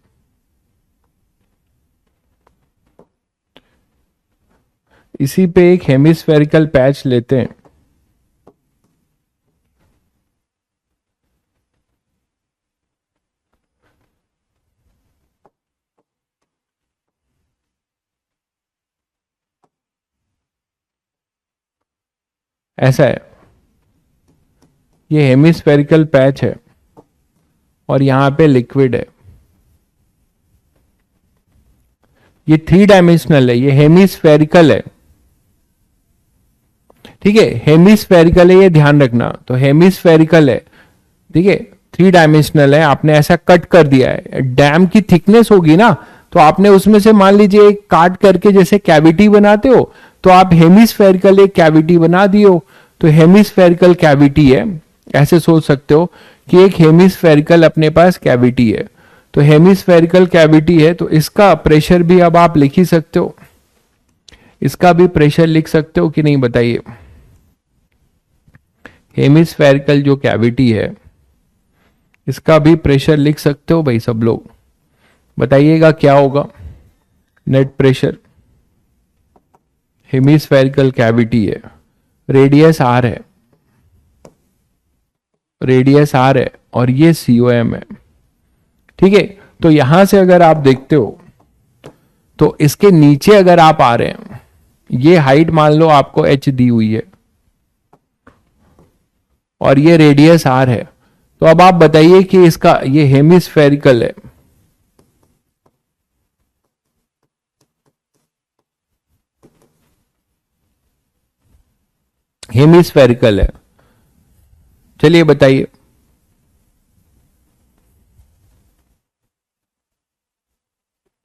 S1: इसी पे एक हेमिस्फेरिकल पैच लेते हैं, ऐसा है, ये हेमिस्फेरिकल पैच है और यहां पे लिक्विड है। ये 3 डायमेंशनल है, ये हेमिस्फेरिकल है, ठीक है, हेमिस्फेरिकल है, ये ध्यान रखना। तो हेमिस्फेरिकल है, ठीक है, 3 डायमेंशनल है, आपने ऐसा कट कर दिया है। डैम की थिकनेस होगी ना, तो आपने उसमें से मान लीजिए एक काट करके जैसे कैविटी बनाते हो, तो आप हेमिस्फेरिकल एक कैविटी बना दियो, तो हेमिस्फेरिकल कैविटी है। ऐसे सोच सकते हो कि एक हेमिस्फेरिकल अपने पास कैविटी है, तो हेमिस्फेरिकल कैविटी है, तो इसका प्रेशर भी अब आप लिख ही सकते हो, इसका भी प्रेशर लिख सकते हो कि नहीं बताइए। हेमिस्फेरिकल जो कैविटी है इसका भी प्रेशर लिख सकते हो भाई सब लोग, बताइएगा क्या होगा नेट प्रेशर। हेमिस्फेरिकल कैविटी है, रेडियस आर है, रेडियस आर है और ये COM है, ठीक है। तो यहां से अगर आप देखते हो तो इसके नीचे अगर आप आ रहे हैं, ये हाइट मान लो आपको h दी हुई है और ये रेडियस r है, तो अब आप बताइए कि इसका ये हेमिस्फेरिकल है, हेमिस्फेरिकल है, चलिए बताइए।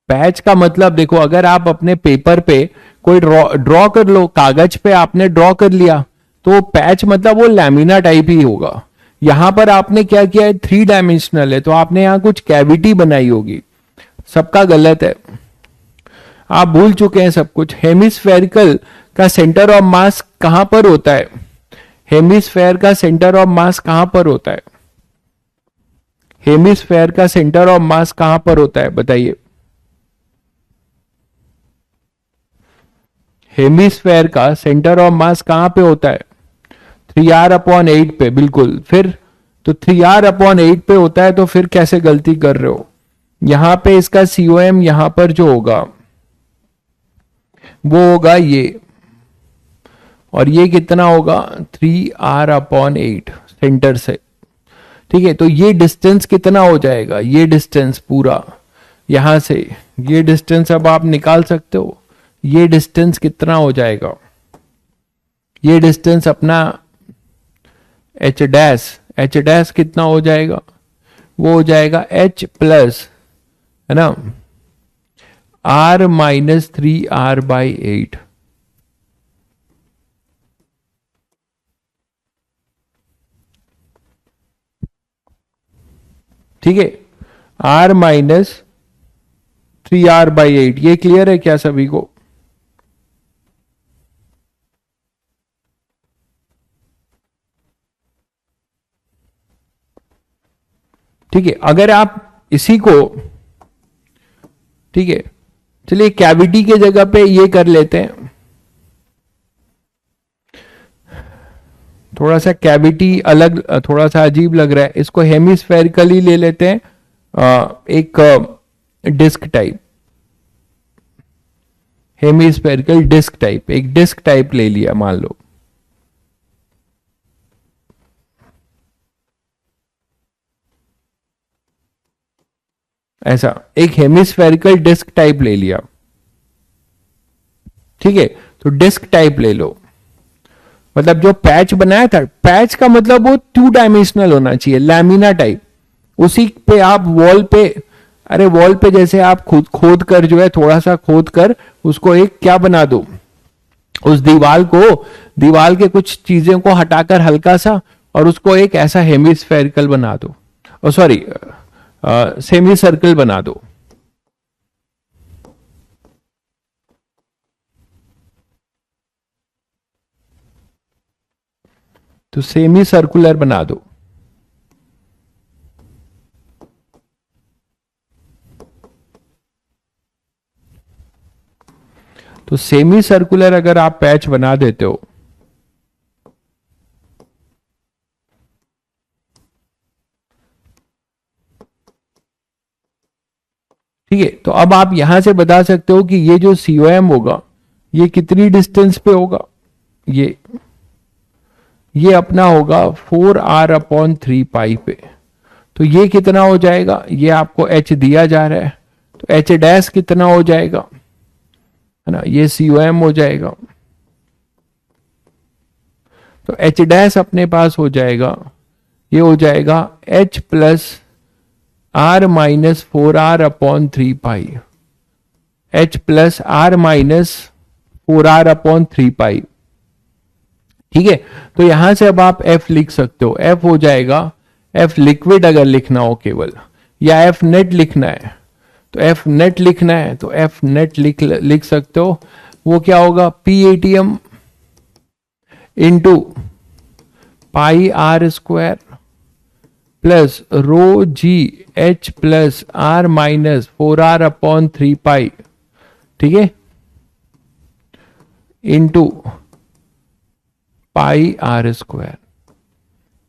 S1: पैच का मतलब देखो, अगर आप अपने पेपर पे कोई ड्रॉ कर लो, कागज पे आपने ड्रॉ कर लिया, तो पैच मतलब वो लैमिना टाइप ही होगा। यहां पर आपने क्या किया है, 3 डायमेंशनल है, तो आपने यहां कुछ कैविटी बनाई होगी, सबका गलत है, आप भूल चुके हैं सब कुछ। हेमिस्फेरिकल का सेंटर ऑफ मास कहां पर होता है, हेमिस्फेयर का सेंटर ऑफ मास कहां पर होता है, हेमिस्फेयर का सेंटर ऑफ मास कहां पर होता है बताइए। हेमिस्फेयर का सेंटर ऑफ मास कहां पे होता है, 3r/8 पे, बिल्कुल। फिर तो 3r/8 पे होता है, तो फिर कैसे गलती कर रहे हो, यहां पे इसका COM यहां पर जो होगा वो होगा ये, और ये कितना होगा 3r/8 सेंटर से, ठीक है। तो ये डिस्टेंस कितना हो जाएगा, ये डिस्टेंस पूरा यहां से, ये डिस्टेंस अब आप निकाल सकते हो, ये डिस्टेंस कितना हो जाएगा, ये डिस्टेंस अपना h डैश कितना हो जाएगा, वो हो जाएगा h प्लस, है ना, r-3r/8, ठीक है, r-3r/8। ये क्लियर है क्या सभी को। ठीक है, अगर आप इसी को, ठीक है, चलिए कैविटी के जगह पे ये कर लेते हैं, थोड़ा सा कैविटी अलग, थोड़ा सा अजीब लग रहा है, इसको हेमिस्फेरिकली ले लेते हैं, एक disc type, hemispherical disc type, एक डिस्क टाइप ले लिया मान लो, ऐसा एक हेमिस्फेरिकल डिस्क टाइप ले लिया, ठीक है। तो डिस्क टाइप ले लो, मतलब जो पैच बनाया था, पैच का मतलब वो 2 डायमेंशनल होना चाहिए, लैमिना टाइप, उसी पे आप वॉल पे, अरे वॉल पे जैसे आप खुद खोद कर जो है, थोड़ा सा खोद कर उसको एक क्या बना दो, उस दीवार को, दीवार के कुछ चीजों को हटाकर हल्का सा, और उसको एक ऐसा हेमिस्फेरिकल बना दो, और सॉरी सेमी सर्कल बना दो, तो सेमी सर्कुलर बना दो, तो सेमी सर्कुलर अगर आप पैच बना देते हो, ठीक है, तो अब आप यहां से बता सकते हो कि ये जो COM होगा ये कितनी डिस्टेंस पे होगा, ये अपना होगा 4r/3 पे, तो ये कितना हो जाएगा, ये आपको h दिया जा रहा है, तो h डैश कितना हो जाएगा, है ना, ये COM हो जाएगा, तो h डैश अपने पास हो जाएगा, ये हो जाएगा h plus r-4r/3, h plus r-4r/3, ठीक है। तो यहां से अब आप f लिख सकते हो, f हो जाएगा, f लिक्विड अगर लिखना हो केवल, या एफ नेट लिखना है, तो एफ नेट लिखना है तो एफ नेट लिख सकते हो। वो क्या होगा, P ATM into pi are square plus rho ji H plus R minus 4r upon 3 pi, ठीक है, into pi are square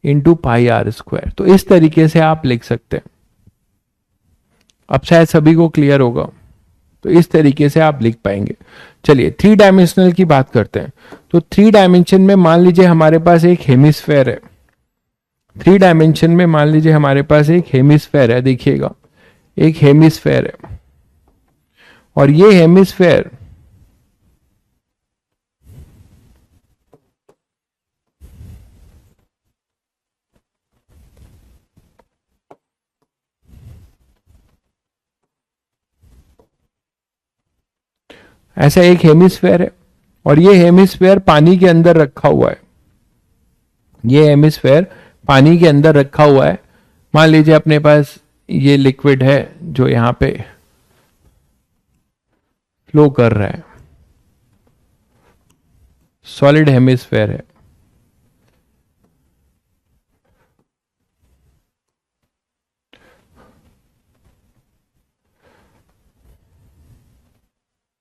S1: into pi are square. तो इस तरीके से आप लिख सकते हैं। अब शायद सभी को क्लियर होगा, तो इस तरीके से आप लिख पाएंगे। चलिए 3 डायमेंशनल की बात करते हैं। तो 3 डायमेंशन में मान लीजिए हमारे पास एक हेमिस्फेयर है। 3 डायमेंशन में मान लीजिए हमारे पास एक हेमिस्फेयर है, देखिएगा एक हेमिस्फेयर है, और ये हेमिस्फेयर ऐसा एक हेमिस्फेयर है, और ये हेमिस्फेयर पानी के अंदर रखा हुआ है। ये हेमिस्फेयर पानी के अंदर रखा हुआ है। मान लीजिए अपने पास ये लिक्विड है जो यहां पे फ्लो कर रहा है, सॉलिड हेमिस्फेयर है।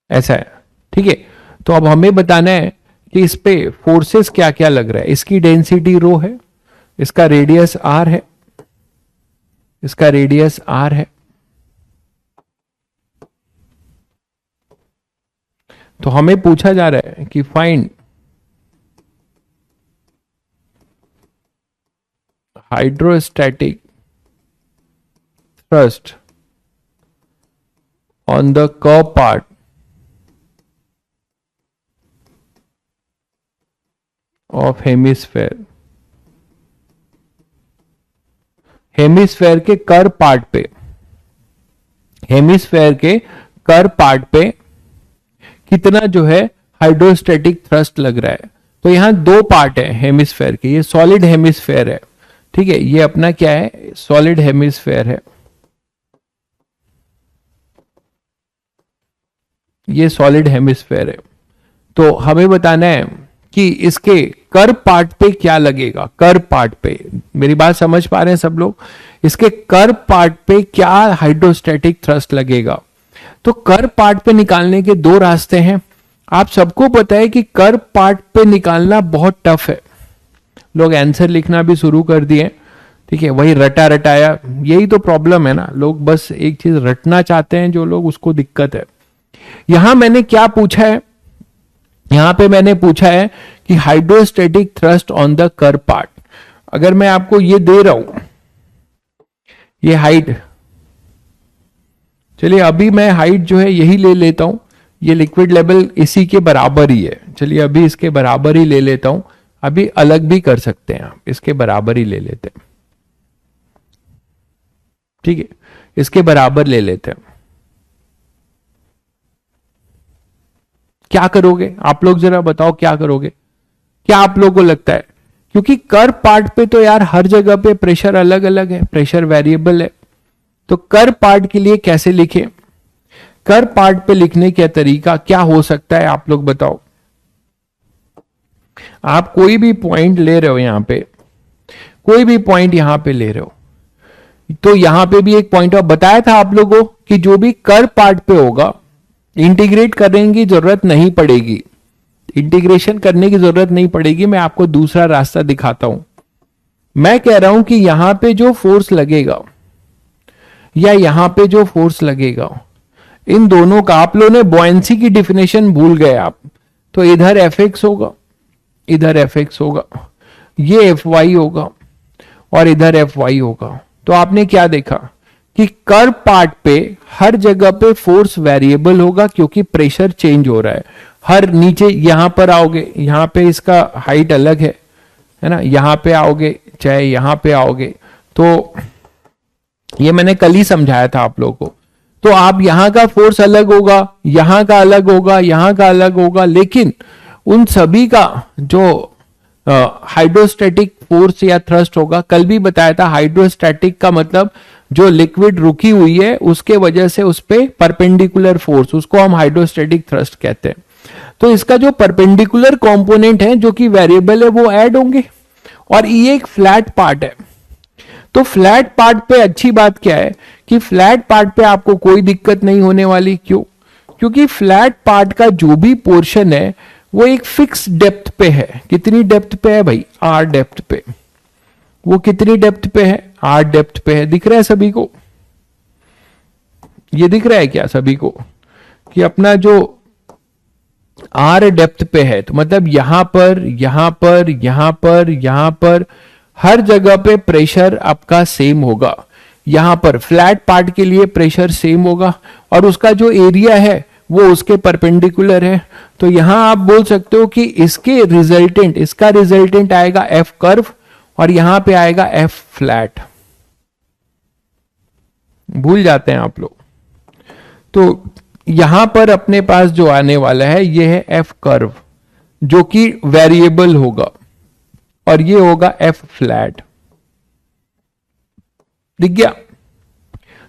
S1: ऐसा है, ठीक है। तो अब हमें बताना है कि इस पे फोर्सेस क्या क्या लग रहा है। इसकी डेंसिटी रो है, इसका रेडियस आर है, इसका रेडियस आर है। तो हमें पूछा जा रहा है कि find hydrostatic thrust on the curve part of hemisphere. Hemisphere के कर्व पार्ट पे, हेमिस्फेयर के कर्व पार्ट पे कितना जो है हाइड्रोस्टैटिक थ्रस्ट लग रहा है। तो यहां 2 पार्ट है हेमिस्फेयर के। ये सॉलिड हेमिस्फेयर है, ठीक है, ये अपना क्या है, सॉलिड हेमिस्फेयर है। ये सॉलिड हेमिस्फेयर है। तो हमें बताना है कि इसके कर्व पार्ट पे क्या लगेगा। कर्व पार्ट पे, मेरी बात समझ पा रहे हैं सब लोग, इसके कर्व पार्ट पे क्या हाइड्रोस्टैटिक थ्रस्ट लगेगा। तो कर्व पार्ट पे निकालने के 2 रास्ते हैं। आप सबको पता है कि कर्व पार्ट पे निकालना बहुत टफ है। लोग आंसर लिखना भी शुरू कर दिए, ठीक है, वही रटा रटाया, यही तो प्रॉब्लम है ना। लोग बस एक चीज रटना चाहते हैं, जो लोग, उसको दिक्कत है। यहां मैंने क्या पूछा है, यहां पे मैंने पूछा है कि hydrostatic thrust on the curve part. अगर मैं आपको ये दे रहा हूं, ये हाइट, चलिए अभी मैं हाइट जो है यही ले लेता हूं, ये लिक्विड लेवल इसी के बराबर ही है। चलिए अभी इसके बराबर ही ले लेता हूं, अभी अलग भी कर सकते हैं आप, इसके बराबर ही ले लेते हैं, ठीक है, इसके बराबर ले लेते हैं। क्या करोगे आप लोग, जरा बताओ क्या करोगे, क्या आप लोगों को लगता है। क्योंकि कर्व पार्ट पे तो यार हर जगह पे प्रेशर अलग अलग है, प्रेशर वेरिएबल है। तो कर्व पार्ट के लिए कैसे लिखें, कर्व पार्ट पे लिखने का तरीका क्या हो सकता है, आप लोग बताओ। आप कोई भी पॉइंट ले रहे हो, यहां पे कोई भी पॉइंट यहां पे ले रहे हो, तो यहां पे भी एक पॉइंट बताया था आप लोगों कि जो भी कर्व पार्ट पे होगा इंटीग्रेट करने की जरूरत नहीं पड़ेगी, इंटीग्रेशन करने की जरूरत नहीं पड़ेगी। मैं आपको दूसरा रास्ता दिखाता हूं। मैं कह रहा हूं कि यहां पे जो फोर्स लगेगा या यहां पे जो फोर्स लगेगा, इन दोनों का, आप लोगों ने बॉयंसी की डिफिनेशन भूल गए आप, तो इधर एफ एक्स होगा, इधर एफ एक्स होगा, ये एफ वाई होगा और इधर एफ वाई होगा। तो आपने क्या देखा कि कर्व पार्ट पे हर जगह पे फोर्स वेरिएबल होगा, क्योंकि प्रेशर चेंज हो रहा है। हर नीचे यहां पर आओगे, यहां पे इसका हाइट अलग है ना, यहां पे आओगे चाहे यहां पे आओगे, तो ये मैंने कल ही समझाया था आप लोगों को। तो आप यहां का फोर्स अलग होगा, यहां का अलग होगा, यहां का अलग होगा, लेकिन उन सभी का जो हाइड्रोस्टैटिक फोर्स या थ्रस्ट होगा, कल भी बताया था हाइड्रोस्टैटिक का मतलब जो लिक्विड रुकी हुई है उसके वजह से उस पे परपेंडिकुलर फोर्स, उसको हम हाइड्रोस्टेटिक थ्रस्ट कहते हैं। तो इसका जो परपेंडिकुलर कंपोनेंट है जो कि वेरिएबल है वो ऐड होंगे, और ये एक फ्लैट पार्ट है। तो फ्लैट पार्ट पे अच्छी बात क्या है कि फ्लैट पार्ट पे आपको कोई दिक्कत नहीं होने वाली। क्यों? क्योंकि फ्लैट पार्ट का जो भी पोर्शन है वो एक फिक्स डेप्थ पे है। कितनी डेप्थ पे है भाई? आर डेप्थ पे। वो कितनी डेप्थ पे है? आर डेप्थ पे है। दिख रहा है सभी को? ये दिख रहा है क्या सभी को कि अपना जो आर डेप्थ पे है, तो मतलब यहां पर, यहां पर, यहां पर, यहां पर, हर जगह पे प्रेशर आपका सेम होगा। यहां पर फ्लैट पार्ट के लिए प्रेशर सेम होगा, और उसका जो एरिया है वो उसके परपेंडिकुलर है। तो यहां आप बोल सकते हो कि इसके रिजल्टेंट, इसका रिजल्टेंट आएगा एफ कर्व, और यहां पे आएगा एफ फ्लैट। भूल जाते हैं आप लोग। तो यहां पर अपने पास जो आने वाला है ये है एफ कर्व, जो कि वेरिएबल होगा, और ये होगा एफ फ्लैट। दिख गया?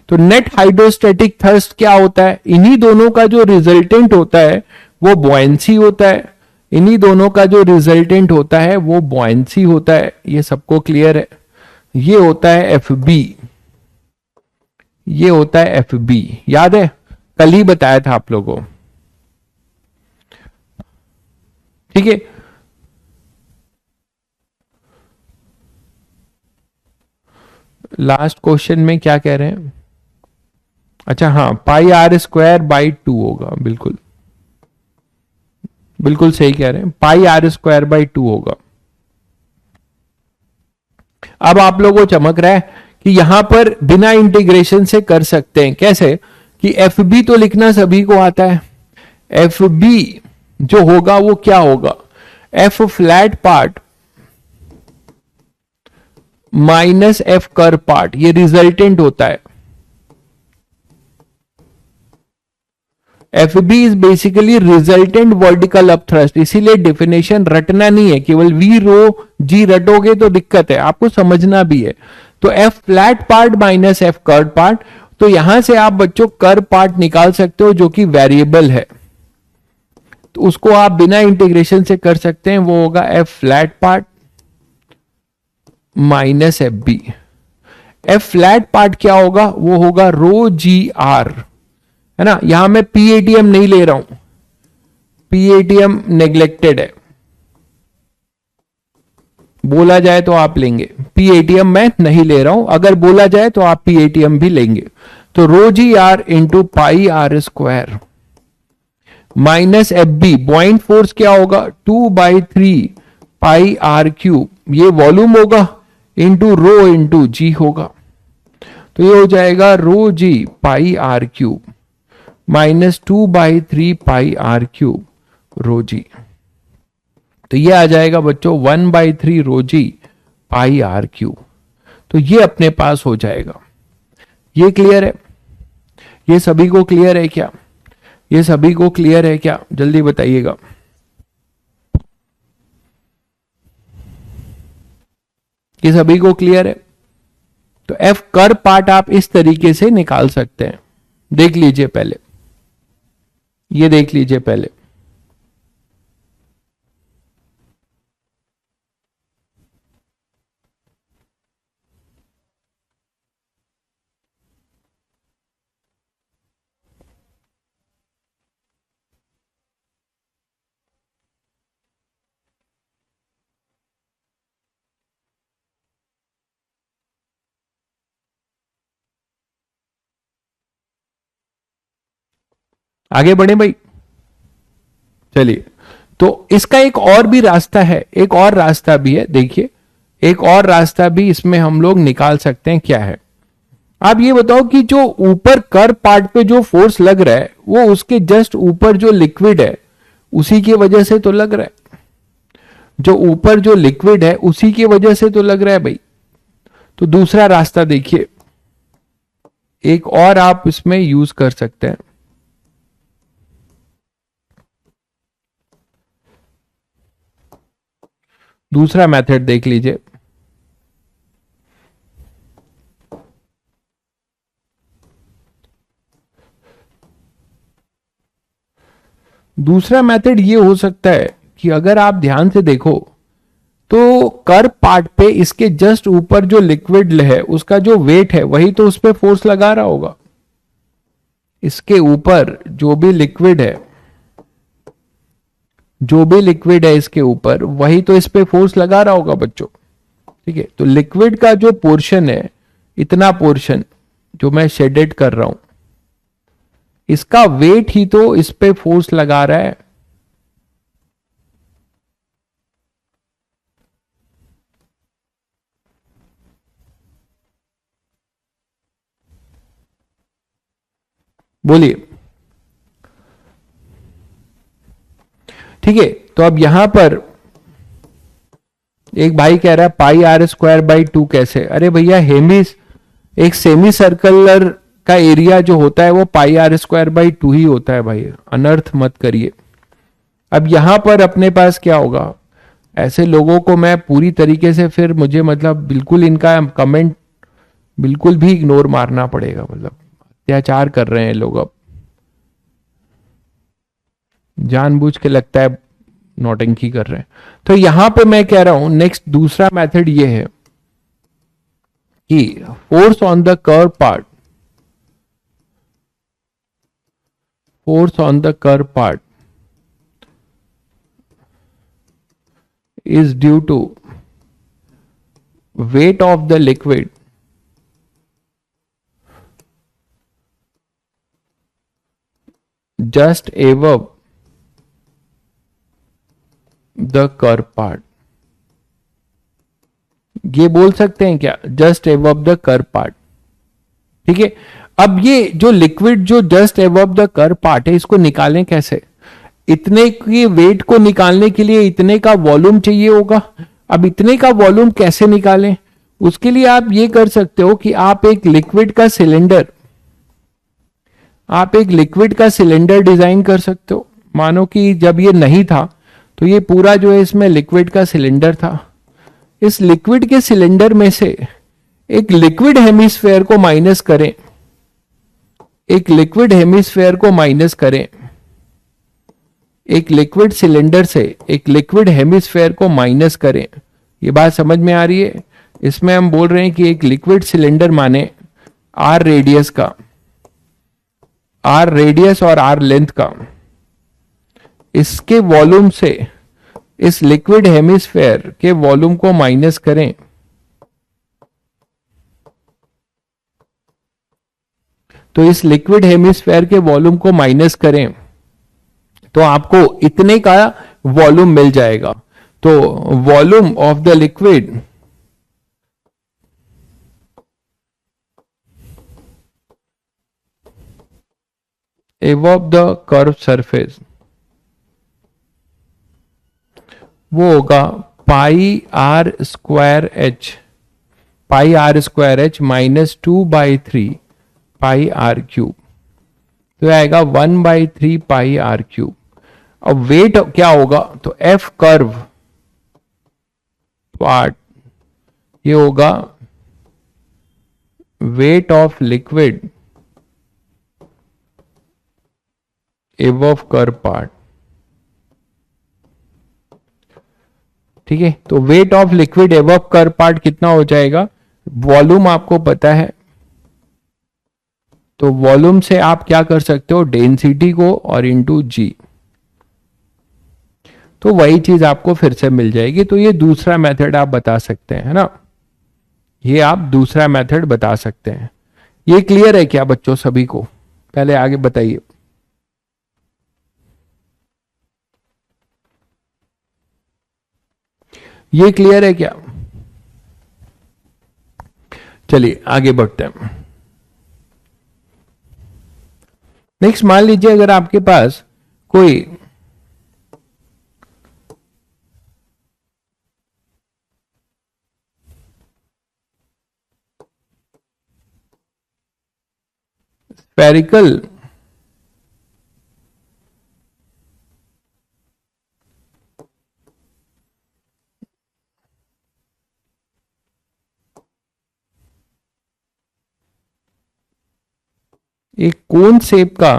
S1: तो नेट हाइड्रोस्टेटिक थर्स्ट क्या होता है? इन्हीं दोनों का जो रिजल्टेंट होता है वो बॉयंसी होता है। इन्हीं दोनों का जो रिजल्टेंट होता है वो बॉयंसी होता है। ये सबको क्लियर है? ये होता है एफ बी, ये होता है एफ बी। याद है? कल ही बताया था आप लोगों को। ठीक है। लास्ट क्वेश्चन में क्या कह रहे हैं? अच्छा हाँ, पाई आर स्क्वायर बाई 2 होगा। बिल्कुल बिल्कुल सही कह रहे हैं, पाई आर स्क्वायर बाई 2 होगा। अब आप लोगों को चमक रहा है कि यहां पर बिना इंटीग्रेशन से कर सकते हैं। कैसे? कि एफ बी तो लिखना सभी को आता है। एफ बी जो होगा वो क्या होगा? F flat part minus F curve part, ये रिजल्टेंट होता है। F B is basically resultant vertical up thrust. इसीलिए डिफिनेशन रटना नहीं है, केवल वी रो जी रटोगे तो दिक्कत है, आपको समझना भी है। तो F flat part minus F curve part. तो यहां से आप बच्चों कर्व पार्ट निकाल सकते हो जो कि वेरिएबल है, तो उसको आप बिना इंटीग्रेशन से कर सकते हैं। वो होगा F flat part minus F B. F flat part क्या होगा? वो होगा रो जी आर, है ना। यहां मैं पीएटीएम नहीं ले रहा हूं, पीएटीएम नेग्लेक्टेड है। बोला जाए तो आप लेंगे, पीएटीएम मैं नहीं ले रहा हूं। अगर बोला जाए तो आप पीएटीएम भी लेंगे। तो rho ji are into pi are square minus F B. Point force क्या होगा? 2/3 पाई आर क्यूब। ये वॉल्यूम होगा इंटू रो इंटू जी होगा। तो ये हो जाएगा रो जी pi R cube minus 2/3 pi R cube rho G. तो ये आ जाएगा बच्चों 1/3 रो जी पाई आर क्यूब। तो ये अपने पास हो जाएगा। ये क्लियर है? ये सभी को क्लियर है क्या? ये सभी को क्लियर है क्या? जल्दी बताइएगा। ये सभी को क्लियर है? तो एफ कर पार्ट आप इस तरीके से निकाल सकते हैं। देख लीजिए पहले, ये देख लीजिए पहले। आगे बढ़े भाई, चलिए। तो इसका एक और भी रास्ता है, एक और रास्ता भी है। देखिए, एक और रास्ता भी इसमें हम लोग निकाल सकते हैं। क्या है? आप ये बताओ कि जो ऊपर कर पार्ट पे जो फोर्स लग रहा है वो उसके जस्ट ऊपर जो लिक्विड है उसी की वजह से तो लग रहा है। जो ऊपर जो लिक्विड है उसी की वजह से तो लग रहा है भाई। तो दूसरा रास्ता देखिए, एक और आप इसमें यूज कर सकते हैं। दूसरा मेथड देख लीजिए। दूसरा मेथड ये हो सकता है कि अगर आप ध्यान से देखो तो कर्व पार्ट पे इसके जस्ट ऊपर जो लिक्विड है उसका जो वेट है वही तो उस पर फोर्स लगा रहा होगा। इसके ऊपर जो भी लिक्विड है, जो भी लिक्विड है इसके ऊपर वही तो इस पे फोर्स लगा रहा होगा बच्चों। ठीक है, तो लिक्विड का जो पोर्शन है, इतना पोर्शन जो मैं शेडेड कर रहा हूं, इसका वेट ही तो इस पे फोर्स लगा रहा है। बोलिए। ठीक है, तो अब यहां पर एक भाई कह रहा है पाई आर स्क्वायर बाई 2 कैसे? अरे भैया हेमिस, एक सेमी सर्कुलर का एरिया जो होता है वो पाई आर स्क्वायर बाई 2 ही होता है भाई, अनर्थ मत करिए। अब यहां पर अपने पास क्या होगा, ऐसे लोगों को मैं पूरी तरीके से फिर मुझे मतलब बिल्कुल इनका कमेंट बिल्कुल भी इग्नोर मारना पड़ेगा, मतलब अत्याचार कर रहे हैं लोग अब जानबूझ के, लगता है नौटंकी कर रहे हैं। तो यहां पे मैं कह रहा हूं नेक्स्ट दूसरा मेथड ये है कि force on the curve part, force on the curve part is due to weight of the liquid just above the curve part। ये बोल सकते हैं क्या, just above the curve part. ठीक है, अब ये जो लिक्विड जो just above the curve part है इसको निकालें कैसे? इतने की वेट को निकालने के लिए इतने का वॉल्यूम चाहिए होगा। अब इतने का वॉल्यूम कैसे निकालें? उसके लिए आप ये कर सकते हो कि आप एक लिक्विड का सिलेंडर, आप एक लिक्विड का सिलेंडर डिजाइन कर सकते हो। मानो कि जब ये नहीं था तो ये पूरा जो है इसमें लिक्विड का सिलेंडर था। इस लिक्विड के सिलेंडर में से एक लिक्विड हेमिस्फेयर को माइनस करें, एक लिक्विड हेमिस्फेयर को माइनस करें, एक लिक्विड सिलेंडर से एक लिक्विड हेमिस्फेयर को माइनस करें। ये बात समझ में आ रही है? इसमें हम बोल रहे हैं कि एक लिक्विड सिलेंडर माने आर रेडियस का, आर रेडियस और आर लेंथ का, इसके वॉल्यूम से इस लिक्विड हेमिस्फेयर के वॉल्यूम को माइनस करें तो इस लिक्विड हेमिस्फेयर के वॉल्यूम को माइनस करें तो आपको इतने का वॉल्यूम मिल जाएगा। तो volume of the liquid above the curve surface वो होगा pi are square H, pi are square H -2/3 pi R cube, तो आएगा 1/3 पाई आर क्यूब। अब वेट क्या होगा, तो एफ कर्व पार्ट ये होगा weight of liquid above curve part. ठीक है, तो weight of liquid above curve part कितना हो जाएगा? वॉल्यूम आपको पता है, तो वॉल्यूम से आप क्या कर सकते हो, डेंसिटी को और इंटू जी, तो वही चीज आपको फिर से मिल जाएगी। तो ये दूसरा मेथड आप बता सकते हैं, है ना? ये आप दूसरा मेथड बता सकते हैं। ये क्लियर है क्या बच्चों सभी को? पहले आगे बताइए। ये क्लियर है क्या? चलिए आगे बढ़ते हैं। नेक्स्ट मान लीजिए अगर आपके पास कोई स्फेरिकल एक कोन शेप का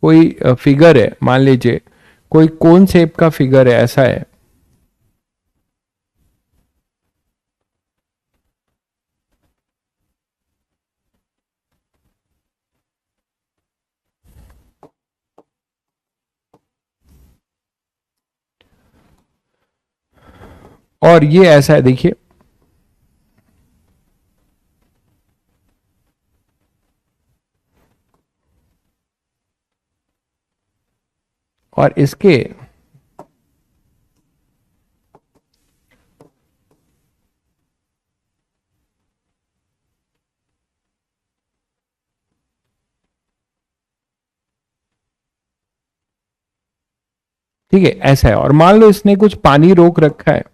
S1: कोई फिगर है, मान लीजिए कोई कोन शेप का फिगर है, ऐसा है। और ये ऐसा है, देखिए। और इसके ठीक है, ऐसा है। और मान लो इसने कुछ पानी रोक रखा है,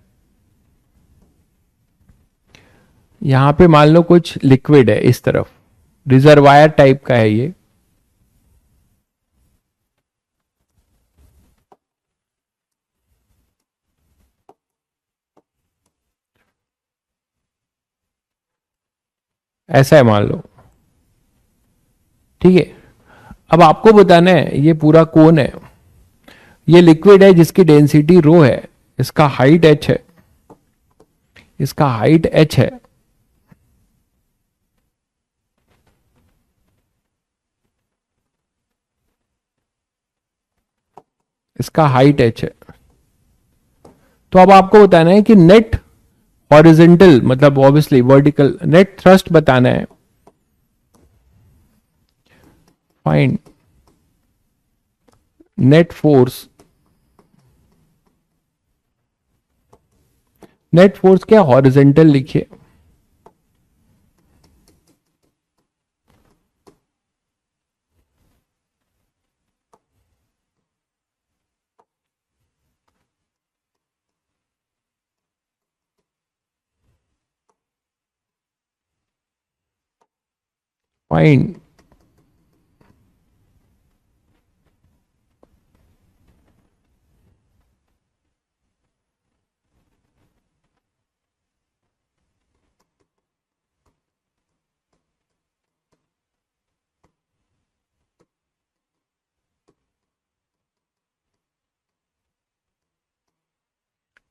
S1: यहां पे मान लो कुछ लिक्विड है, इस तरफ रिजर्वायर टाइप का है ये। ऐसा है मान लो, ठीक है। अब आपको बताना है ये पूरा कोन है, ये लिक्विड है जिसकी डेंसिटी रो है, इसका हाइट h है, इसका हाइट h है। इसका हाइट h है। तो अब आपको बताना है कि नेट हॉरिजेंटल, मतलब ऑब्वियसली वर्टिकल, नेट थ्रस्ट बताना है। Find net force. Net force क्या, हॉरिजेंटल लिखिए। Find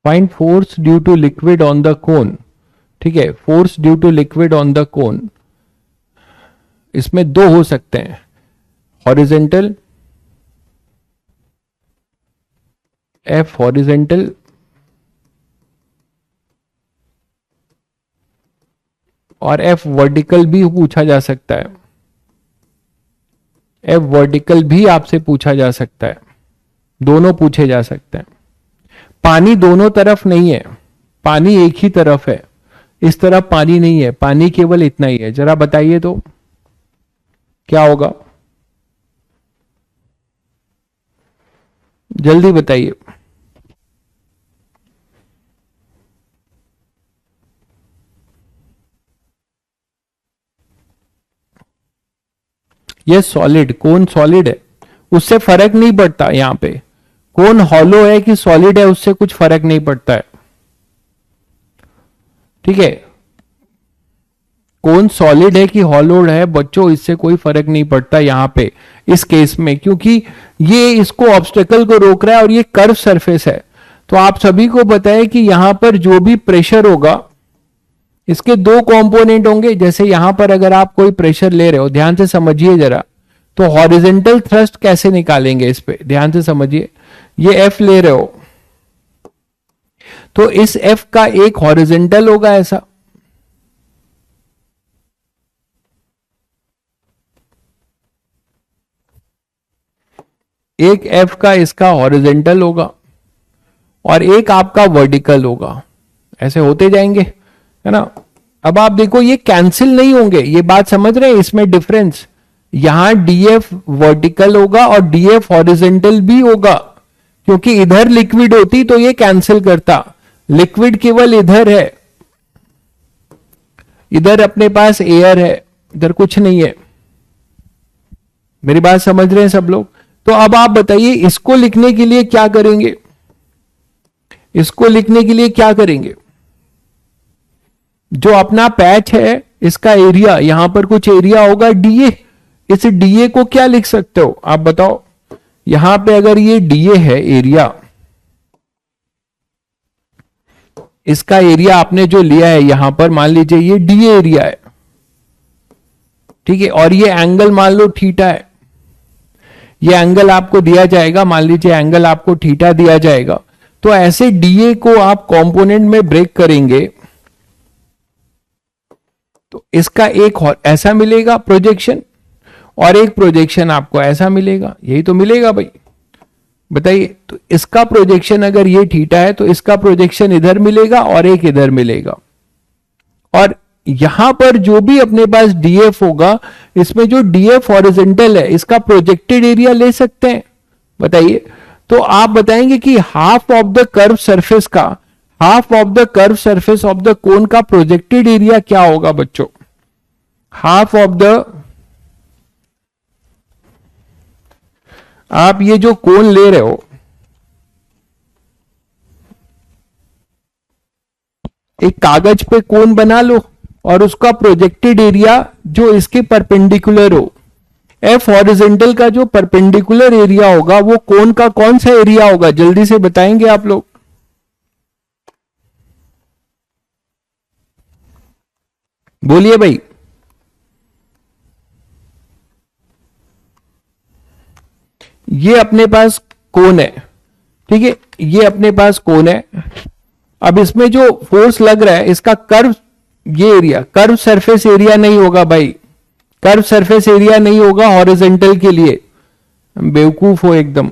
S1: find force due to liquid on the cone. ठीक है, force due to liquid on the cone, इसमें दो हो सकते हैं, हॉरिजेंटल, एफ हॉरिजेंटल, और एफ वर्टिकल भी पूछा जा सकता है। एफ वर्टिकल भी आपसे पूछा जा सकता है, दोनों पूछे जा सकते हैं। पानी दोनों तरफ नहीं है, पानी एक ही तरफ है, इस तरफ पानी नहीं है, पानी केवल इतना ही है। जरा बताइए तो क्या होगा, जल्दी बताइए। ये सॉलिड, कौन सॉलिड है, उससे फर्क नहीं पड़ता। यहां पे कौन हॉलो है कि सॉलिड है, उससे कुछ फर्क नहीं पड़ता है। ठीक है, कौन सॉलिड है कि हॉलोड है बच्चों, इससे कोई फर्क नहीं पड़ता यहां पे इस केस में, क्योंकि ये इसको ऑब्स्टेकल को रोक रहा है और ये कर्व सरफेस है। तो आप सभी को पता है कि यहां पर जो भी प्रेशर होगा, इसके दो कंपोनेंट होंगे। जैसे यहां पर अगर आप कोई प्रेशर ले रहे हो, ध्यान से समझिए जरा, तो हॉरिजेंटल थ्रस्ट कैसे निकालेंगे, इस पे ध्यान से समझिए। ये एफ ले रहे हो, तो इस एफ का एक हॉरिजेंटल होगा ऐसा, एक एफ का इसका हॉरिजेंटल होगा, और एक आपका वर्टिकल होगा। ऐसे होते जाएंगे, है ना। अब आप देखो ये कैंसिल नहीं होंगे, ये बात समझ रहे हैं, इसमें डिफरेंस। यहां डीएफ वर्टिकल होगा और डीएफ हॉरिजेंटल भी होगा, क्योंकि इधर लिक्विड होती तो ये कैंसिल करता। लिक्विड केवल इधर है, इधर अपने पास एयर है, इधर कुछ नहीं है। मेरी बात समझ रहे हैं सब लोग। तो अब आप बताइए इसको लिखने के लिए क्या करेंगे, इसको लिखने के लिए क्या करेंगे। जो अपना पैच है, इसका एरिया, यहां पर कुछ एरिया होगा डीए, इस डीए को क्या लिख सकते हो आप बताओ। यहां पे अगर ये डीए है एरिया, इसका एरिया आपने जो लिया है यहां पर, मान लीजिए ये डीए एरिया है, ठीक है, और ये एंगल मान लो थीटा है, ये एंगल आपको दिया जाएगा, मान लीजिए एंगल आपको थीटा दिया जाएगा। तो ऐसे डीए को आप कंपोनेंट में ब्रेक करेंगे तो इसका एक और ऐसा मिलेगा प्रोजेक्शन, और एक प्रोजेक्शन आपको ऐसा मिलेगा, यही तो मिलेगा भाई, बताइए। तो इसका प्रोजेक्शन अगर ये थीटा है तो इसका प्रोजेक्शन इधर मिलेगा और एक इधर मिलेगा, और यहां पर जो भी अपने पास डीएफ होगा, इसमें जो डीएफ हॉरिजॉन्टल है इसका प्रोजेक्टेड एरिया ले सकते हैं, बताइए। तो आप बताएंगे कि half of the curve surface का, half of the curve surface of the cone का प्रोजेक्टेड एरिया क्या होगा बच्चों? हाफ ऑफ द, आप ये जो कोन ले रहे हो, एक कागज पे कोन बना लो और उसका प्रोजेक्टेड एरिया जो इसके परपेंडिकुलर हो, एफ हॉरिजॉन्टल का जो परपेंडिकुलर एरिया होगा वो कोन का कौन सा एरिया होगा, जल्दी से बताएंगे आप लोग। बोलिए भाई। ये अपने पास कोन है, ठीक है, ये अपने पास कोन है। अब इसमें जो फोर्स लग रहा है इसका कर्व, ये एरिया कर्व सरफेस एरिया नहीं होगा भाई, कर्व सरफेस एरिया नहीं होगा हॉरिजॉन्टल के लिए, बेवकूफ हो एकदम,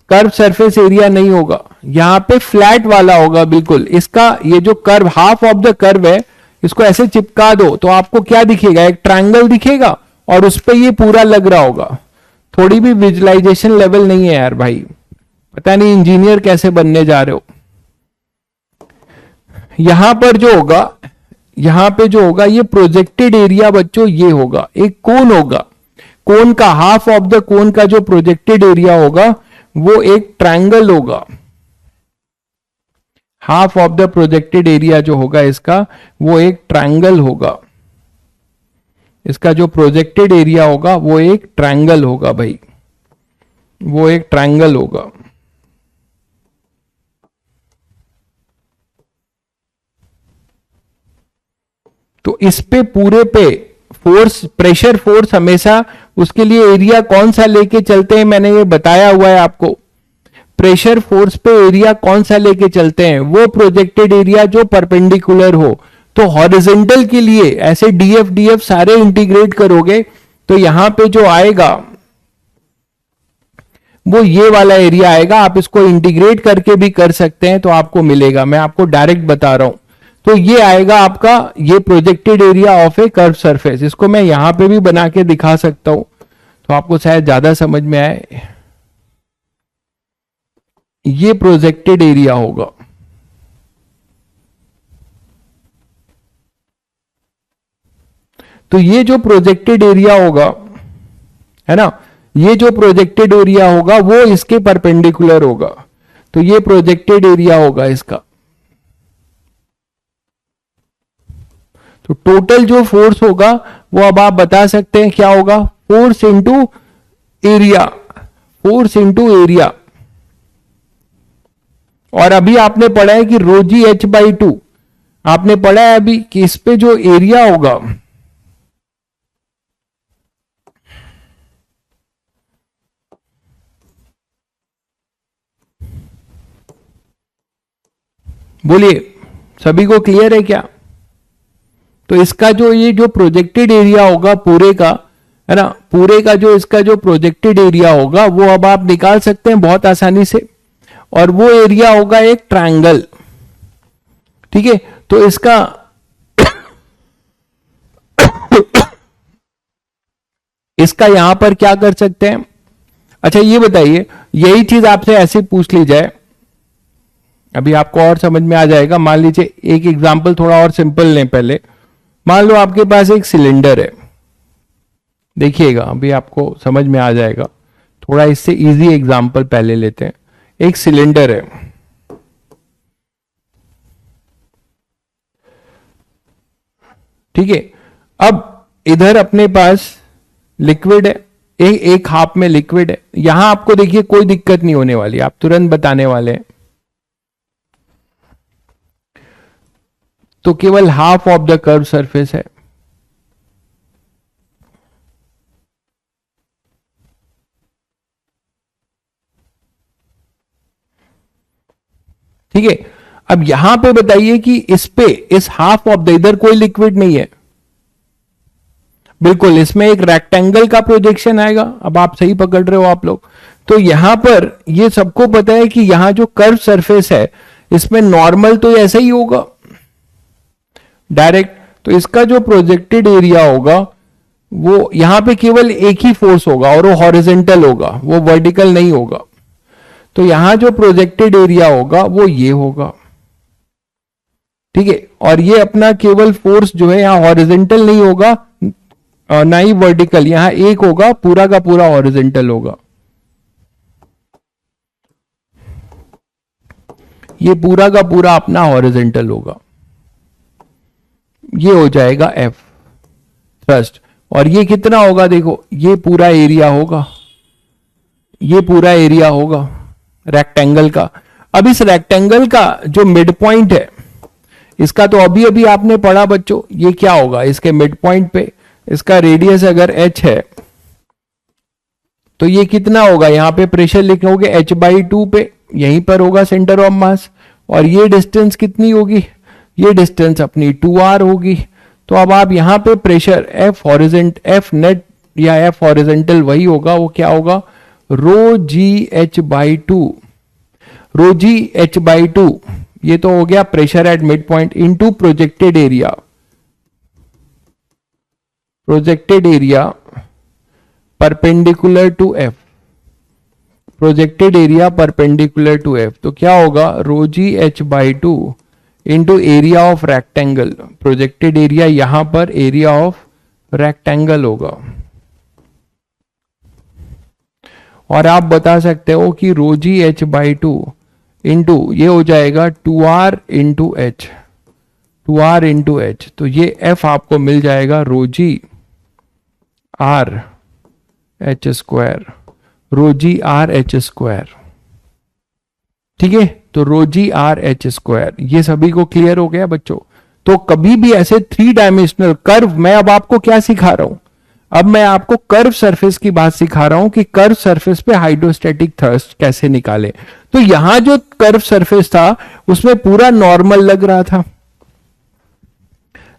S1: कर्व सरफेस एरिया नहीं होगा, यहां पे फ्लैट वाला होगा बिल्कुल। इसका ये जो curve, half of the curve है, इसको ऐसे चिपका दो तो आपको क्या दिखेगा, एक ट्रायंगल दिखेगा और उस पर ये पूरा लग रहा होगा। थोड़ी भी विजुअलाइजेशन लेवल नहीं है यार भाई, पता नहीं इंजीनियर कैसे बनने जा रहे हो। यहां पर जो होगा, यहां पे जो होगा ये प्रोजेक्टेड एरिया बच्चों, ये होगा एक कोन होगा, कोन का हाफ ऑफ द कोन का जो प्रोजेक्टेड एरिया होगा वो एक ट्रायंगल होगा। Half of the projected area जो होगा इसका वो एक ट्रायंगल होगा, इसका जो प्रोजेक्टेड एरिया होगा वो एक ट्रायंगल होगा भाई, वो एक ट्रायंगल होगा। तो इस पे पूरे पे फोर्स, प्रेशर फोर्स हमेशा, उसके लिए एरिया कौन सा लेके चलते हैं, मैंने ये बताया हुआ है आपको। प्रेशर फोर्स पे एरिया कौन सा लेके चलते हैं, वो प्रोजेक्टेड एरिया जो परपेंडिकुलर हो। तो हॉरिजॉन्टल के लिए ऐसे डीएफ डीएफ सारे इंटीग्रेट करोगे तो यहां पे जो आएगा वो ये वाला एरिया आएगा, आप इसको इंटीग्रेट करके भी कर सकते हैं तो आपको मिलेगा, मैं आपको डायरेक्ट बता रहा हूं। तो ये आएगा आपका, ये projected area of A curve surface, इसको मैं यहां पे भी बना के दिखा सकता हूं तो आपको शायद ज्यादा समझ में आए। ये प्रोजेक्टेड एरिया होगा, तो ये जो प्रोजेक्टेड एरिया होगा है ना, ये जो प्रोजेक्टेड एरिया होगा वो इसके परपेंडिकुलर होगा, तो ये प्रोजेक्टेड एरिया होगा इसका। तो टोटल जो फोर्स होगा वो अब आप बता सकते हैं क्या होगा, force into area, force into area. और अभी आपने पढ़ा है कि रोजी h/2, आपने पढ़ा है अभी कि इस पे जो एरिया होगा, बोलिए सभी को क्लियर है क्या? तो इसका जो ये जो प्रोजेक्टेड एरिया होगा पूरे का, है ना, पूरे का जो इसका जो प्रोजेक्टेड एरिया होगा वो अब आप निकाल सकते हैं बहुत आसानी से, और वो एरिया होगा एक ट्रायंगल, ठीक है। तो इसका इसका यहां पर क्या कर सकते हैं, अच्छा ये बताइए, यही चीज आपसे ऐसे पूछ ली जाए, अभी आपको और समझ में आ जाएगा। मान लीजिए एक एग्जांपल थोड़ा और सिंपल लें पहले, मान लो आपके पास एक सिलेंडर है, देखिएगा अभी आपको समझ में आ जाएगा, थोड़ा इससे इजी एग्जांपल पहले लेते हैं। एक सिलेंडर है, ठीक है, अब इधर अपने पास लिक्विड है, एक हाफ में लिक्विड है। यहां आपको देखिए कोई दिक्कत नहीं होने वाली, आप तुरंत बताने वाले हैं। तो केवल half of the curve surface है। ठीक है, अब यहां पे बताइए कि इस हाफ ऑफ द इधर कोई लिक्विड नहीं है, बिल्कुल इसमें एक रेक्टेंगल का प्रोजेक्शन आएगा। अब आप सही पकड़ रहे हो आप लोग। तो यहां पर ये सबको पता है कि यहां जो कर्व सरफेस है इसमें नॉर्मल तो ऐसा ही होगा डायरेक्ट। तो इसका जो प्रोजेक्टेड एरिया होगा वो यहां पे केवल एक ही फोर्स होगा और वो हॉरिजेंटल होगा, वो वर्टिकल नहीं होगा। तो यहां जो प्रोजेक्टेड एरिया होगा वो ये होगा। ठीक है, और ये अपना केवल फोर्स जो है यहां हॉरिजेंटल नहीं होगा और ना ही वर्टिकल, यहां एक होगा, पूरा का पूरा हॉरिजेंटल होगा। ये पूरा का पूरा अपना हॉरिजेंटल होगा। ये हो जाएगा एफ थ्रस्ट। और ये कितना होगा देखो, ये पूरा एरिया होगा, ये पूरा एरिया होगा रेक्टेंगल का। अब इस रेक्टेंगल का जो मिड पॉइंट है इसका तो अभी अभी आपने पढ़ा बच्चों, ये क्या होगा, इसके मिड पॉइंट पे इसका रेडियस अगर h है तो ये कितना होगा, यहां पे प्रेशर लिखोगे h/2 पे, यहीं पर होगा सेंटर ऑफ मास। और ये डिस्टेंस कितनी होगी, ये डिस्टेंस अपनी 2r होगी। तो अब आप यहां पे प्रेशर F नेट या F हॉरिजेंटल वही होगा, वो क्या होगा, ρgh/2। ρgh/2 ये तो हो गया pressure at mid point into projected area. Projected area perpendicular to F, projected area perpendicular to F. तो क्या होगा, ρgh/2 into area of rectangle. Projected area यहां पर एरिया ऑफ रेक्टेंगल होगा। और आप बता सकते हो कि ρgh/2 इंटू ये हो जाएगा 2r into H, 2r into H. तो ये f आपको मिल जाएगा ρg r h square, ρg r h square. ठीक है, तो ρg r h स्क्वायर। ये सभी को क्लियर हो गया बच्चों। तो कभी भी ऐसे 3 डायमेंशनल कर्व, मैं अब आपको क्या सिखा रहा हूं, अब मैं आपको कर्व सरफेस की बात सिखा रहा हूं कि कर्व सरफेस पे हाइड्रोस्टैटिक थ्रस्ट कैसे निकाले। तो यहां जो कर्व सरफेस था उसमें पूरा नॉर्मल लग रहा था,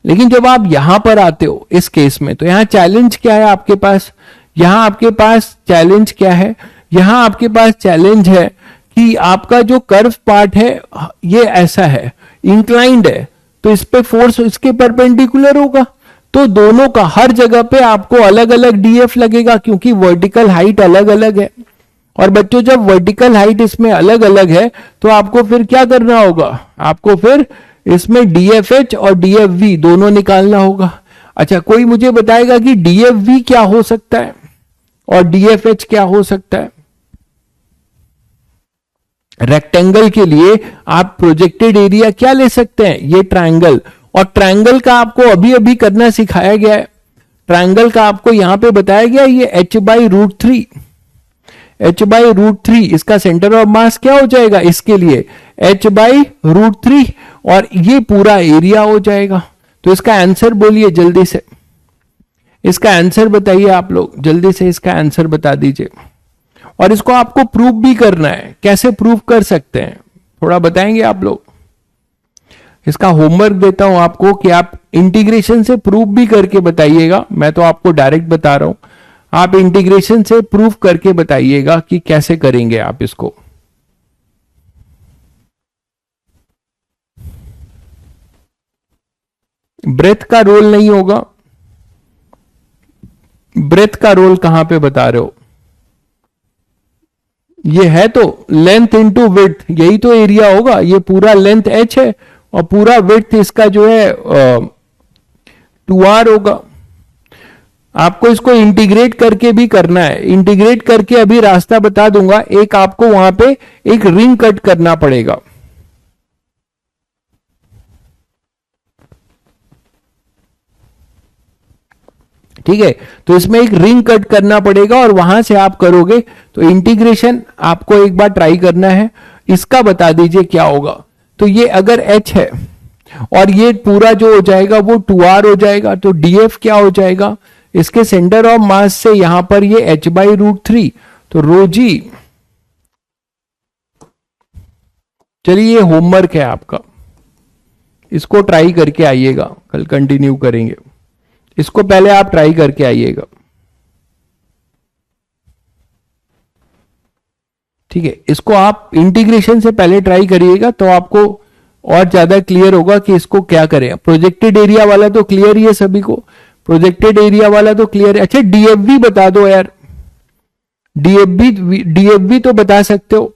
S1: लेकिन जब आप यहां पर आते हो इस केस में, तो यहां चैलेंज क्या है आपके पास, यहां आपके पास चैलेंज क्या है, यहां आपके पास चैलेंज है कि आपका जो कर्व पार्ट है ये ऐसा है, इंक्लाइंड है, तो इस पे फोर्स इसके परपेंडिकुलर होगा। तो दोनों का हर जगह पे आपको अलग अलग डीएफ लगेगा, क्योंकि वर्टिकल हाइट अलग अलग है। और बच्चों जब वर्टिकल हाइट इसमें अलग अलग है तो आपको फिर क्या करना होगा, आपको फिर इसमें डीएफएच और डीएफवी दोनों निकालना होगा। अच्छा, कोई मुझे बताएगा कि डीएफवी क्या हो सकता है और डीएफएच क्या हो सकता है। रेक्टेंगल के लिए आप प्रोजेक्टेड एरिया क्या ले सकते हैं, ये ट्रायंगल। और ट्रायंगल का आपको अभी अभी करना सिखाया गया है, ट्रायंगल का आपको यहां पे बताया गया, ये h/√3, h/√3 इसका सेंटर ऑफ मास क्या हो जाएगा इसके लिए, h/√3, और ये पूरा एरिया हो जाएगा। तो इसका आंसर बोलिए जल्दी से, इसका आंसर बताइए आप लोग, जल्दी से इसका आंसर बता दीजिए। और इसको आपको प्रूव भी करना है, कैसे प्रूव कर सकते हैं थोड़ा बताएंगे आप लोग। इसका होमवर्क देता हूं आपको कि आप इंटीग्रेशन से प्रूव भी करके बताइएगा। मैं तो आपको डायरेक्ट बता रहा हूं, आप इंटीग्रेशन से प्रूव करके बताइएगा कि कैसे करेंगे आप इसको। ब्रेथ का रोल नहीं होगा, ब्रेथ का रोल कहां पे बता रहे हो, ये है तो लेंथ इंटू विड्थ, यही तो एरिया होगा। ये पूरा लेंथ h है और पूरा विड्थ इसका जो है 2r होगा। आपको इसको इंटीग्रेट करके भी करना है, इंटीग्रेट करके अभी रास्ता बता दूंगा। एक आपको वहां पे एक रिंग कट करना पड़ेगा, ठीक है, तो इसमें एक रिंग कट करना पड़ेगा और वहां से आप करोगे तो इंटीग्रेशन आपको एक बार ट्राई करना है। इसका बता दीजिए क्या होगा। तो ये अगर h है और ये पूरा जो हो जाएगा वो 2r हो जाएगा, तो df क्या हो जाएगा, इसके सेंटर ऑफ मास से यहां पर ये h/√3, तो रो जी। चलिए ये होमवर्क है आपका, इसको ट्राई करके आइएगा, कल कंटिन्यू करेंगे। इसको पहले आप ट्राई करके आइएगा, ठीक है। इसको आप इंटीग्रेशन से पहले ट्राई करिएगा तो आपको और ज्यादा क्लियर होगा कि इसको क्या करें। प्रोजेक्टेड एरिया वाला तो क्लियर ही है सभी को, प्रोजेक्टेड एरिया वाला तो क्लियर है। अच्छा डीएफवी बता दो यार, डीएफवी तो बता सकते हो,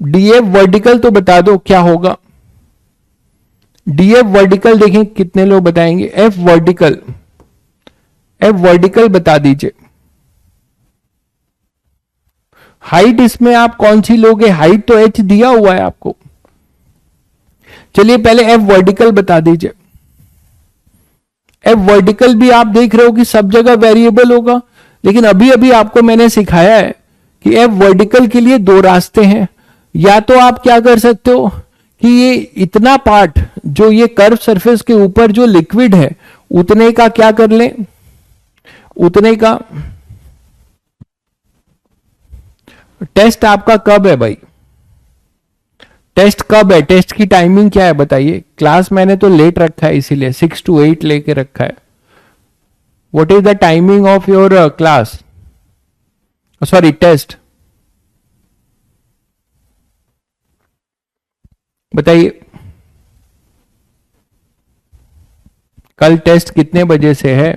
S1: डीएफ वर्टिकल तो बता दो क्या होगा। डीएफ वर्टिकल देखें कितने लोग बताएंगे। एफ वर्टिकल, एफ वर्टिकल बता दीजिए। हाइट इसमें आप कौन सी लोगे, हाइट तो एच दिया हुआ है आपको। चलिए पहले एफ वर्टिकल बता दीजिए। एफ वर्टिकल भी आप देख रहे हो कि सब जगह वेरिएबल होगा, लेकिन अभी अभी आपको मैंने सिखाया है कि एफ वर्टिकल के लिए दो रास्ते हैं। या तो आप क्या कर सकते हो कि ये इतना पार्ट जो ये कर्व सरफेस के ऊपर जो लिक्विड है उतने का क्या कर लें, उतने का। टेस्ट आपका कब है भाई, टेस्ट कब है, टेस्ट की टाइमिंग क्या है बताइए। क्लास मैंने तो लेट रखा है इसीलिए 6 to 8 लेके रखा है। What is the timing of your class, sorry test, बताइए। कल टेस्ट कितने बजे से है।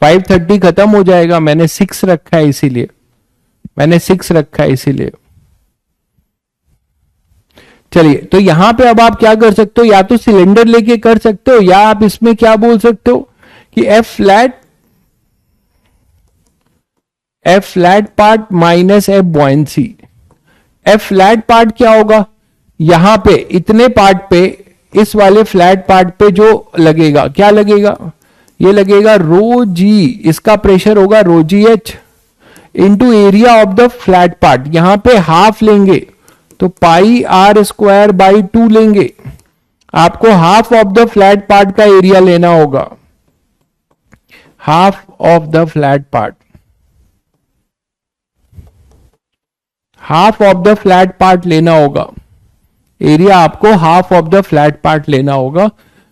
S1: 5:30 खत्म हो जाएगा, मैंने 6 रखा है इसीलिए, मैंने 6 रखा है इसीलिए। चलिए तो यहां पे अब आप क्या कर सकते हो, या तो सिलेंडर लेके कर सकते हो, या आप इसमें क्या बोल सकते हो कि F flat part minus F buoyancy. F flat part क्या होगा, यहां पे इतने पार्ट पे, इस वाले फ्लैट पार्ट पे जो लगेगा, क्या लगेगा, ये लगेगा रो जी, इसका प्रेशर होगा rho ji h into area of the flat part. यहां पे हाफ लेंगे तो पाई आर स्क्वायर बाई 2 लेंगे। आपको half of the flat part का एरिया लेना होगा, half of the flat part, half of the flat part लेना होगा, एरिया आपको half of the flat part लेना होगा।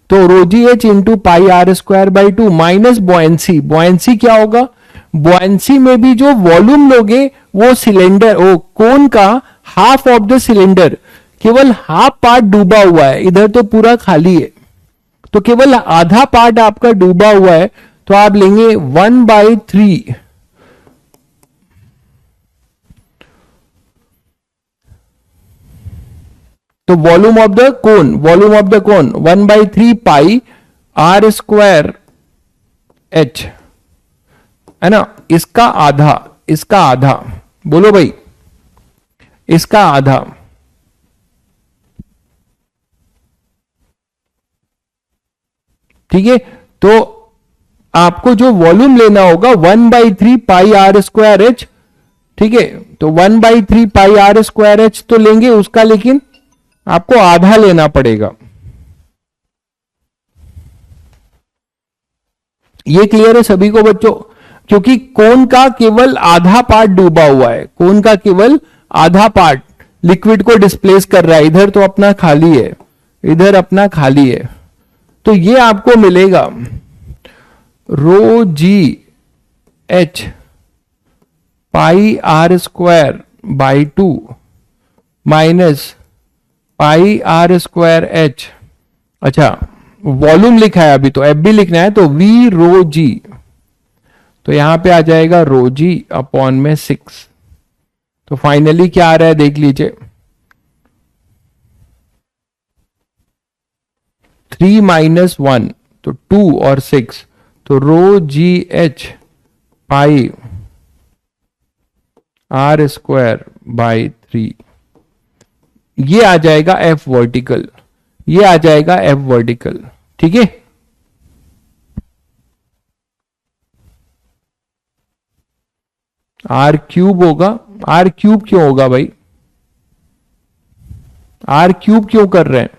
S1: तो rho g H into pi are square by 2 minus buoyancy. Buoyancy क्या होगा, बॉयंसी में भी जो वॉल्यूम लोगे वो सिलेंडर, वो कोन का हाफ ऑफ द सिलेंडर, केवल हाफ पार्ट डूबा हुआ है, इधर तो पूरा खाली है, तो केवल आधा पार्ट आपका डूबा हुआ है। तो आप लेंगे 1/3, तो volume of the cone, volume of the cone 1/3 pi are square H, है ना, इसका आधा, इसका आधा, बोलो भाई, इसका आधा। ठीक है, तो आपको जो वॉल्यूम लेना होगा 1/3 पाई आर स्क्वायर एच, ठीक है, तो 1/3 पाई आर स्क्वायर एच तो लेंगे उसका, लेकिन आपको आधा लेना पड़ेगा। ये क्लियर है सभी को बच्चों, क्योंकि कोन का केवल आधा पार्ट डूबा हुआ है, कोन का केवल आधा पार्ट लिक्विड को डिस्प्लेस कर रहा है, इधर तो अपना खाली है, इधर अपना खाली है। तो ये आपको मिलेगा rho ji h pi are square by 2 minus pi are square h. अच्छा वॉल्यूम लिखा है अभी, तो एफ भी लिखना है, तो वी रो जी, तो यहां पे आ जाएगा रो जी अपॉन में 6। तो फाइनली क्या आ रहा है देख लीजिए, 3 माइनस 1 तो 2 और 6, तो rho ji h pi are square by 3, ये आ जाएगा एफ वर्टिकल। ये आ जाएगा एफ वर्टिकल। ठीक है, आर क्यूब होगा। आर क्यूब क्यों होगा भाई, आर क्यूब क्यों कर रहे हैं?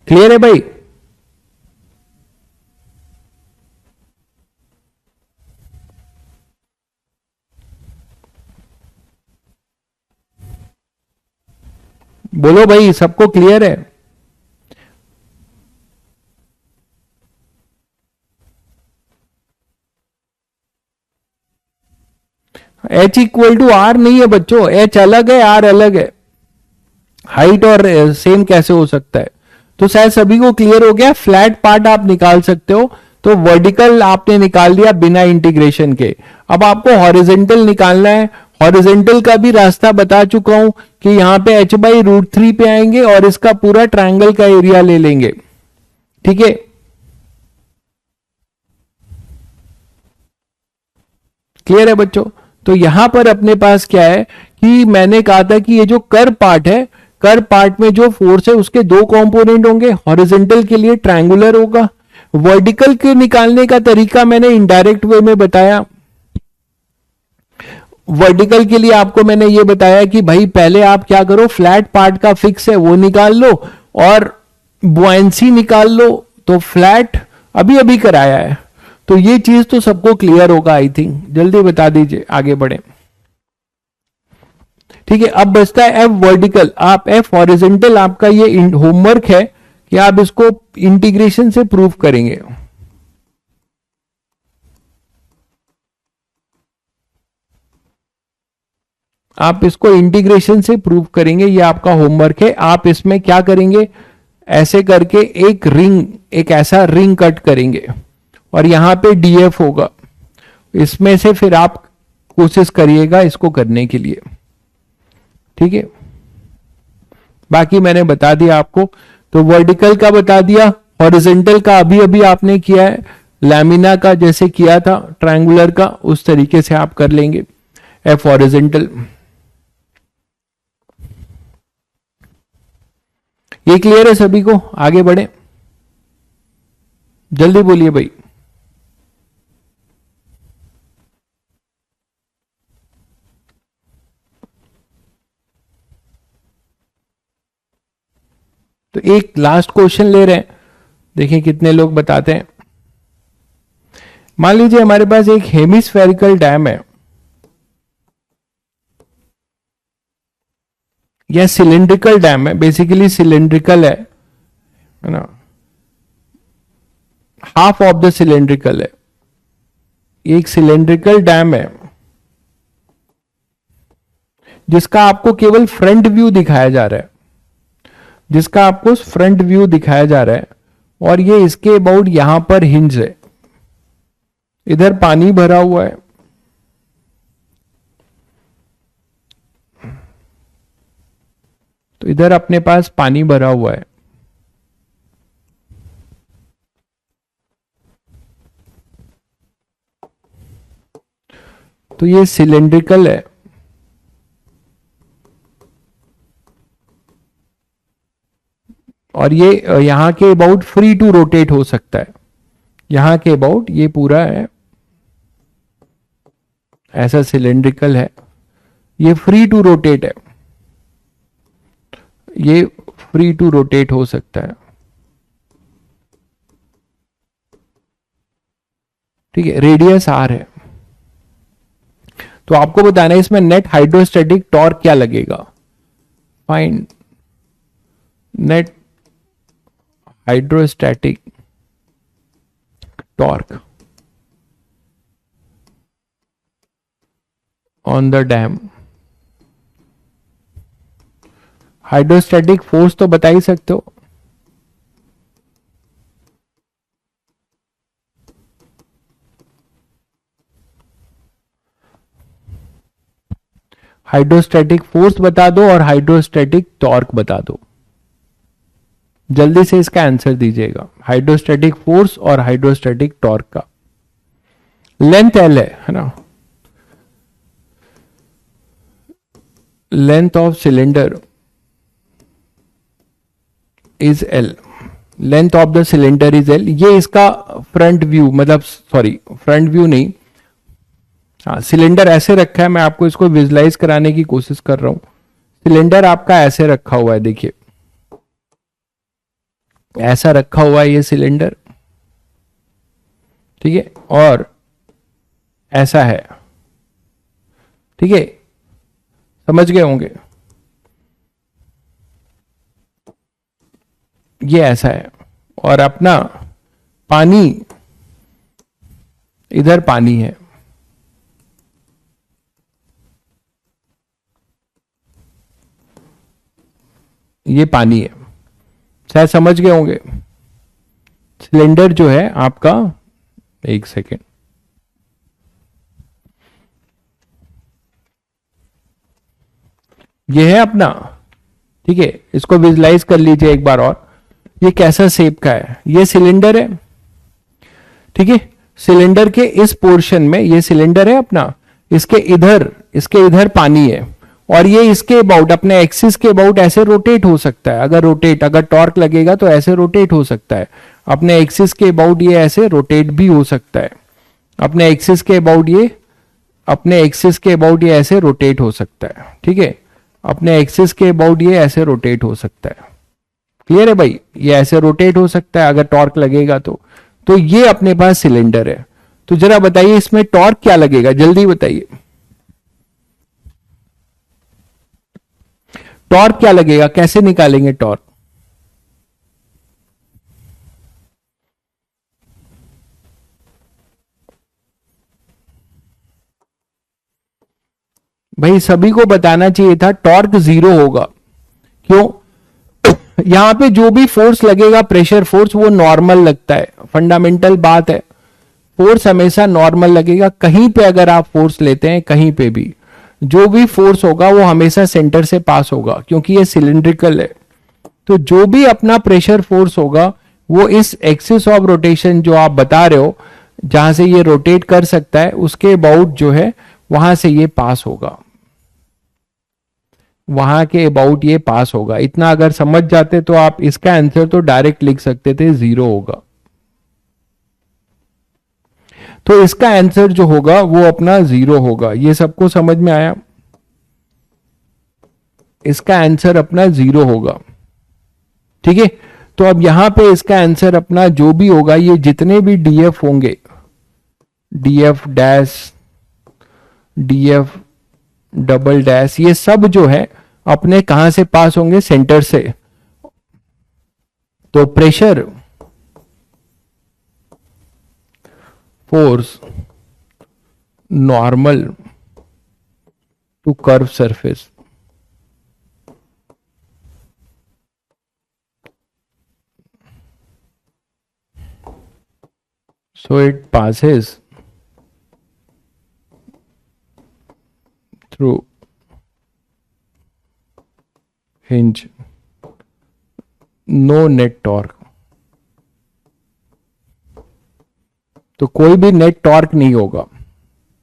S1: क्लियर है भाई? बोलो भाई, सबको क्लियर है? एच इक्वल टू आर नहीं है बच्चों, एच अलग है आर अलग है। हाइट और सेम कैसे हो सकता है? तो शायद सभी को क्लियर हो गया। फ्लैट पार्ट आप निकाल सकते हो, तो वर्टिकल आपने निकाल दिया बिना इंटीग्रेशन के। अब आपको हॉरिजेंटल निकालना है। हॉरिजेंटल का भी रास्ता बता चुका हूं कि यहां पे h/√3 पे आएंगे और इसका पूरा ट्रायंगल का एरिया ले लेंगे। ठीक है, क्लियर है बच्चों? तो यहां पर अपने पास क्या है कि मैंने कहा था कि ये जो कर पार्ट है, कर पार्ट में जो फोर्स है उसके दो कंपोनेंट होंगे। हॉरिजॉन्टल के लिए ट्रायंगुलर होगा। वर्टिकल के निकालने का तरीका मैंने इनडायरेक्ट वे में बताया। वर्टिकल के लिए आपको मैंने ये बताया कि भाई पहले आप क्या करो, फ्लैट पार्ट का फिक्स है वो निकाल लो और बुआंसी निकाल लो। तो फ्लैट अभी अभी कराया है, तो ये चीज तो सबको क्लियर होगा आई थिंक। जल्दी बता दीजिए, आगे बढ़े। ठीक है, अब बचता है एफ वर्टिकल। आप एफ हॉरिजॉन्टल, आपका ये होमवर्क है कि आप इसको इंटीग्रेशन से प्रूव करेंगे। आप इसको इंटीग्रेशन से प्रूव करेंगे, ये आपका होमवर्क है। आप इसमें क्या करेंगे, ऐसे करके एक रिंग, एक ऐसा रिंग कट करेंगे और यहां पे डीएफ होगा। इसमें से फिर आप कोशिश करिएगा इसको करने के लिए। ठीक है, बाकी मैंने बता दिया आपको। तो वर्टिकल का बता दिया, हॉरिजॉन्टल का अभी अभी आपने किया है, लैमिना का जैसे किया था ट्रायंगुलर का उस तरीके से आप कर लेंगे एफ हॉरिजॉन्टल। ये क्लियर है सभी को? आगे बढ़े, जल्दी बोलिए भाई। तो एक लास्ट क्वेश्चन ले रहे हैं, देखें कितने लोग बताते हैं। मान लीजिए हमारे पास एक हेमिस्फेरिकल डैम है या सिलिंड्रिकल डैम है, बेसिकली सिलिंड्रिकल है ना, हाफ ऑफ द सिलिंड्रिकल है। एक सिलिंड्रिकल डैम है जिसका आपको केवल फ्रंट व्यू दिखाया जा रहा है, जिसका आपको फ्रंट व्यू दिखाया जा रहा है, और ये इसके अबाउट यहां पर हिंज है। इधर पानी भरा हुआ है, तो इधर अपने पास पानी भरा हुआ है। तो ये सिलिंड्रिकल है, और ये यहां के अबाउट फ्री टू रोटेट हो सकता है। यहां के अबाउट ये पूरा है, ऐसा सिलिंड्रिकल है, ये फ्री टू रोटेट है, ये फ्री टू रोटेट हो सकता है। ठीक है, रेडियस आर है। तो आपको बताना है इसमें नेट हाइड्रोस्टैटिक टॉर्क क्या लगेगा। Find net hydrostatic torque on the dam. Hydrostatic force तो बता ही सकते हो। हाइड्रोस्टैटिक फोर्स बता दो और हाइड्रोस्टैटिक टॉर्क बता दो। जल्दी से इसका आंसर दीजिएगा, हाइड्रोस्टैटिक फोर्स और हाइड्रोस्टैटिक टॉर्क का। लेंथ एल है ना, length of cylinder is L, length of the cylinder is L. ये इसका फ्रंट व्यू, मतलब सॉरी फ्रंट व्यू नहीं, हाँ सिलेंडर ऐसे रखा है, मैं आपको इसको विजुलाइज कराने की कोशिश कर रहा हूं। सिलेंडर आपका ऐसे रखा हुआ है, देखिए ऐसा रखा हुआ है ये सिलेंडर, ठीक है, और ऐसा है, ठीक है, समझ गए होंगे। ये ऐसा है और अपना पानी, इधर पानी है, ये पानी है, शायद समझ गए होंगे। सिलेंडर जो है आपका, एक सेकेंड, ये है अपना, ठीक है, इसको विजुलाइज कर लीजिए एक बार और। ये कैसा शेप का है, ये सिलेंडर है, ठीक है, सिलेंडर के इस पोर्शन में ये सिलेंडर है अपना, इसके इधर पानी है, और ये इसके अबाउट, अपने एक्सिस के अबाउट ऐसे रोटेट हो सकता है। अगर टॉर्क लगेगा तो ऐसे रोटेट हो सकता है, अपने एक्सिस के अबाउट ये ऐसे रोटेट भी हो सकता है, अपने एक्सिस के अबाउट ये ऐसे रोटेट हो सकता है, ठीक है, अपने एक्सिस के अबाउट ये ऐसे रोटेट हो सकता है। क्लियर है भाई, ये ऐसे रोटेट हो सकता है अगर टॉर्क लगेगा तो ये अपने पास सिलेंडर है। तो जरा बताइए इसमें टॉर्क क्या लगेगा, जल्दी बताइए, टॉर्क क्या लगेगा, कैसे निकालेंगे टॉर्क? भाई सभी को बताना चाहिए था टॉर्क 0 होगा। क्यों? यहां पे जो भी फोर्स लगेगा, प्रेशर फोर्स, वो नॉर्मल लगता है, फंडामेंटल बात है, फोर्स हमेशा नॉर्मल लगेगा। कहीं पे अगर आप फोर्स लेते हैं, कहीं पे भी जो भी फोर्स होगा वो हमेशा सेंटर से पास होगा, क्योंकि ये सिलिंड्रिकल है। तो जो भी अपना प्रेशर फोर्स होगा वो इस एक्सिस ऑफ रोटेशन जो आप बता रहे हो, जहां से ये रोटेट कर सकता है, उसके अबाउट जो है वहां से ये पास होगा, वहां के अबाउट ये पास होगा। इतना अगर समझ जाते तो आप इसका आंसर तो डायरेक्ट लिख सकते थे, 0 होगा। तो इसका आंसर जो होगा वो अपना 0 होगा। ये सबको समझ में आया? इसका आंसर अपना 0 होगा, ठीक है। तो अब यहां पे इसका आंसर अपना जो भी होगा, ये जितने भी डीएफ होंगे, DF dash, DF double dash, ये सब जो है अपने कहां से पास होंगे? सेंटर से। तो pressure force normal to curve surface, so it passes through hinge, no net torque। तो कोई भी नेट टॉर्क नहीं होगा,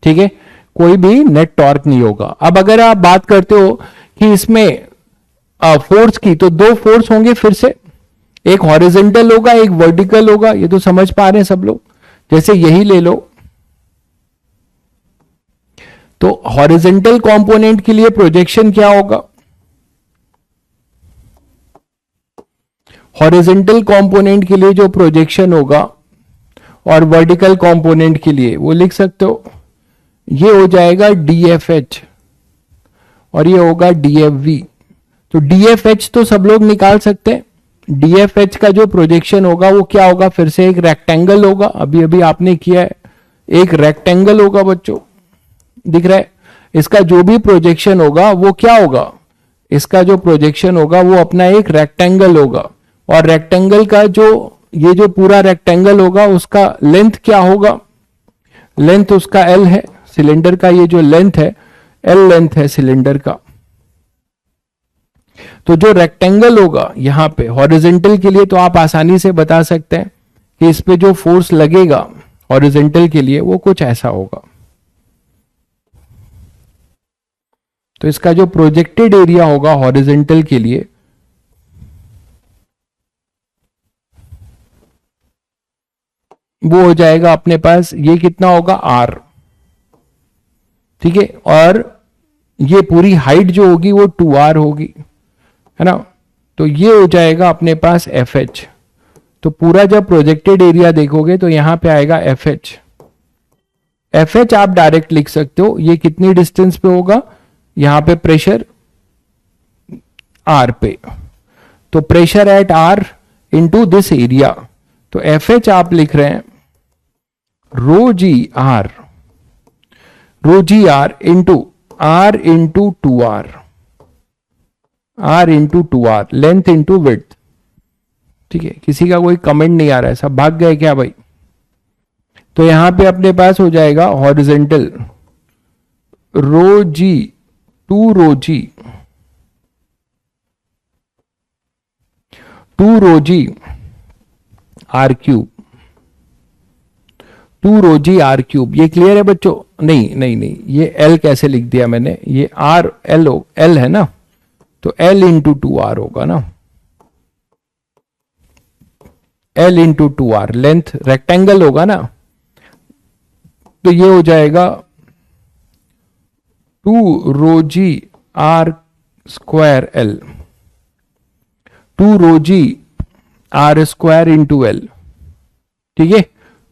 S1: ठीक है, कोई भी नेट टॉर्क नहीं होगा। अब अगर आप बात करते हो कि इसमें फोर्स की, तो 2 फोर्स होंगे फिर से, एक हॉरिजॉन्टल होगा, एक वर्टिकल होगा। ये तो समझ पा रहे हैं सब लोग। जैसे यही ले लो, तो हॉरिजॉन्टल कंपोनेंट के लिए प्रोजेक्शन क्या होगा? हॉरिजॉन्टल कंपोनेंट के लिए जो प्रोजेक्शन होगा, और वर्टिकल कंपोनेंट के लिए वो लिख सकते हो, ये हो जाएगा DFH और ये होगा DFV। तो DFH तो सब लोग निकाल सकते हैं। DFH का जो प्रोजेक्शन होगा वो क्या होगा? फिर से एक रेक्टेंगल होगा, अभी अभी आपने किया है, एक रेक्टेंगल होगा बच्चों, दिख रहा है। इसका जो भी प्रोजेक्शन होगा वो क्या होगा? इसका जो प्रोजेक्शन होगा वो अपना एक रेक्टेंगल होगा, और रेक्टेंगल का जो ये जो पूरा रेक्टेंगल होगा उसका लेंथ क्या होगा? लेंथ उसका L है, सिलेंडर का ये जो लेंथ है L लेंथ है सिलेंडर का। तो जो रेक्टेंगल होगा यहां पे हॉरिजेंटल के लिए, तो आप आसानी से बता सकते हैं कि इस पे जो फोर्स लगेगा हॉरिजेंटल के लिए वो कुछ ऐसा होगा। तो इसका जो प्रोजेक्टेड एरिया होगा हॉरिजेंटल के लिए वो हो जाएगा अपने पास, ये कितना होगा R, ठीक है, और ये पूरी हाइट जो होगी वो 2R होगी, है ना। तो ये हो जाएगा अपने पास FH। तो पूरा जब प्रोजेक्टेड एरिया देखोगे तो यहां पे आएगा FH। FH आप डायरेक्ट लिख सकते हो, ये कितनी डिस्टेंस पे होगा, यहां पे प्रेशर R पे, तो pressure at R into this area, तो FH आप लिख रहे हैं rho ji are into R into 2R, R into 2R, length into width, ठीक है। किसी का कोई कमेंट नहीं आ रहा है, सब भाग गए क्या भाई। तो यहां पे अपने पास हो जाएगा horizontal rho g two rho जी आर क्यूब, 2 रो जी आर क्यूब। ये क्लियर है बच्चों? नहीं, ये L कैसे लिख दिया मैंने, ये L है ना, तो L इंटू 2R होगा ना, L into 2R, length rectangle होगा ना, तो ये हो जाएगा 2 रो जी आर स्क्वायर L, 2 रो जी आर स्क्वायर इंटू L, ठीक है,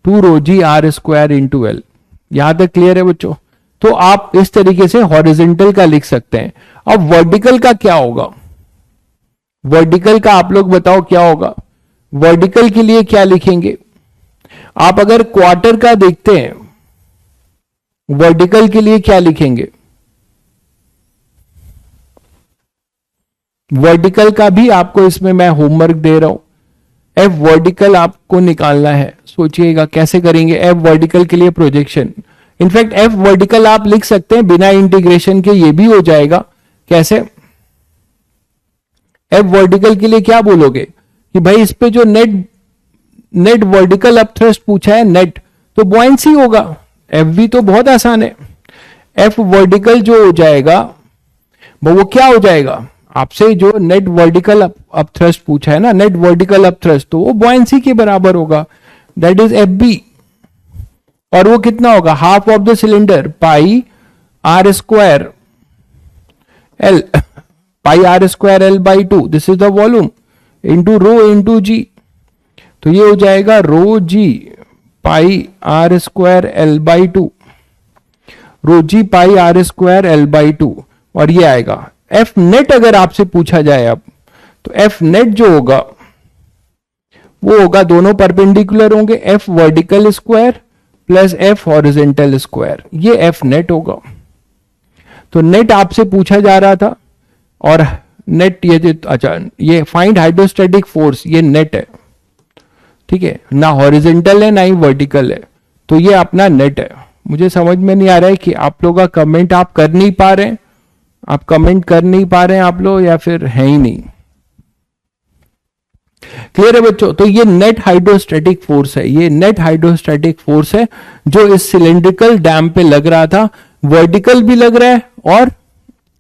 S1: 2 रो जी आर स्क्वायर इंटू L। यहां तक क्लियर है बच्चों? तो आप इस तरीके से हॉरिजेंटल का लिख सकते हैं। अब वर्टिकल का क्या होगा, वर्टिकल का आप लोग बताओ क्या होगा। वर्टिकल के लिए क्या लिखेंगे आप, अगर क्वार्टर का देखते हैं वर्टिकल के लिए क्या लिखेंगे, वर्टिकल का भी आपको इसमें मैं होमवर्क दे रहा हूं। एफ वर्टिकल आपको निकालना है, सोचिएगा कैसे करेंगे एफ वर्टिकल के लिए प्रोजेक्शन। इनफैक्ट एफ वर्टिकल आप लिख सकते हैं बिना इंटीग्रेशन के, ये भी हो जाएगा। कैसे? एफ वर्टिकल के लिए क्या बोलोगे कि भाई इस पे जो नेट वर्टिकल अपथ्रस्ट पूछा है नेट, तो बॉयंसी होगा। एफ भी तो बहुत आसान है। एफ वर्टिकल जो हो जाएगा वो क्या हो जाएगा, आपसे जो नेट वर्टिकल अपथ्रस्ट पूछा है ना, नेट वर्टिकल अपथ्रस्ट, तो वो बॉयंसी के बराबर होगा, दैट इज एफ बी। और वो कितना होगा, half of the cylinder pi are square l, pi are square l by 2, this is the volume, into rho into g. तो ये हो जाएगा rho ji pi are square l by 2, rho ji pi are square l by 2। और ये आएगा F net. अगर आपसे पूछा जाए अब, तो एफ नेट जो होगा वो होगा, दोनों परपेंडिकुलर होंगे, F vertical square plus F horizontal square, ये एफ नेट होगा। तो नेट आपसे पूछा जा रहा था, और नेट ये अच्छा, ये फाइंड हाइड्रोस्टैटिक फोर्स, ये नेट है, ठीक है ना, हॉरिजेंटल है ना ही वर्टिकल है, तो ये अपना नेट है। मुझे समझ में नहीं आ रहा है कि आप लोगों का कमेंट आप कर नहीं पा रहे हैं, आप कमेंट कर नहीं पा रहे हैं आप लोग, या फिर है ही नहीं। क्लियर है बच्चों? तो ये नेट हाइड्रोस्टैटिक फोर्स है, ये नेट हाइड्रोस्टैटिक फोर्स है जो इस सिलेंड्रिकल डैम पे लग रहा था। वर्टिकल भी लग रहा है और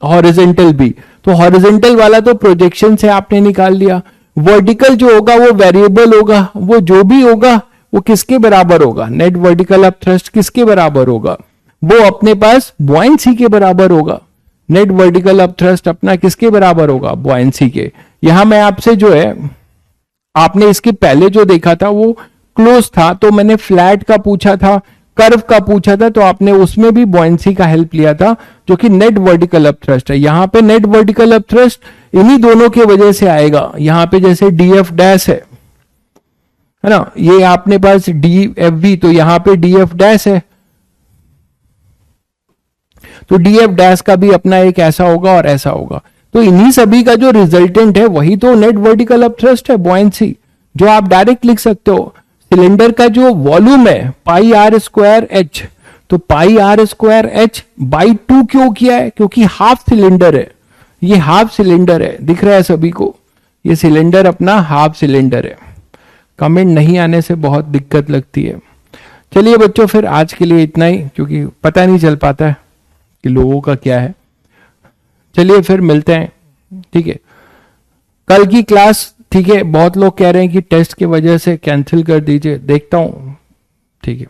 S1: हॉरिजेंटल भी। तो हॉरिजेंटल वाला तो प्रोजेक्शन से आपने निकाल लिया, वर्टिकल जो होगा वो वेरिएबल होगा, वो जो भी होगा वो किसके बराबर होगा, नेट वर्टिकल अपथ्रस्ट किसके बराबर होगा, वो अपने पास बॉयंसी के बराबर होगा। नेट वर्टिकल अपथ्रस्ट अपना किसके बराबर होगा, बॉयंसी के। यहां मैं आपसे जो है, आपने इसके पहले जो देखा था वो क्लोज था, तो मैंने फ्लैट का पूछा था, कर्व का पूछा था, तो आपने उसमें भी बॉयंसी का हेल्प लिया था, जो कि नेट वर्टिकल अपथ्रस्ट है। यहां पे नेट वर्टिकल अपथ्रस्ट इन्हीं दोनों के वजह से आएगा। यहां पे जैसे डीएफ डैश है ना, ये आपने पास डीएफ वी, तो यहां पे डीएफ डैश है, तो डीएफ डैश का भी अपना एक ऐसा होगा और ऐसा होगा। तो इन्हीं सभी का जो रिजल्टेंट है वही तो नेट वर्टिकल अपथ्रस्ट है, बॉयंसी, जो आप डायरेक्ट लिख सकते हो। सिलेंडर का जो वॉल्यूम है पाई आर स्क्वायर एच, तो पाई आर स्क्वायर एच बाई 2 क्यों किया है? क्योंकि हाफ सिलेंडर है, ये हाफ सिलेंडर है, दिख रहा है सभी को, ये सिलेंडर अपना हाफ सिलेंडर है। कमेंट नहीं आने से बहुत दिक्कत लगती है। चलिए बच्चों, फिर आज के लिए इतना ही, क्योंकि पता नहीं चल पाता है कि लोगों का क्या है। चलिए फिर मिलते हैं, ठीक है, कल की क्लास। ठीक है, बहुत लोग कह रहे हैं कि टेस्ट की वजह से कैंसिल कर दीजिए, देखता हूं, ठीक है।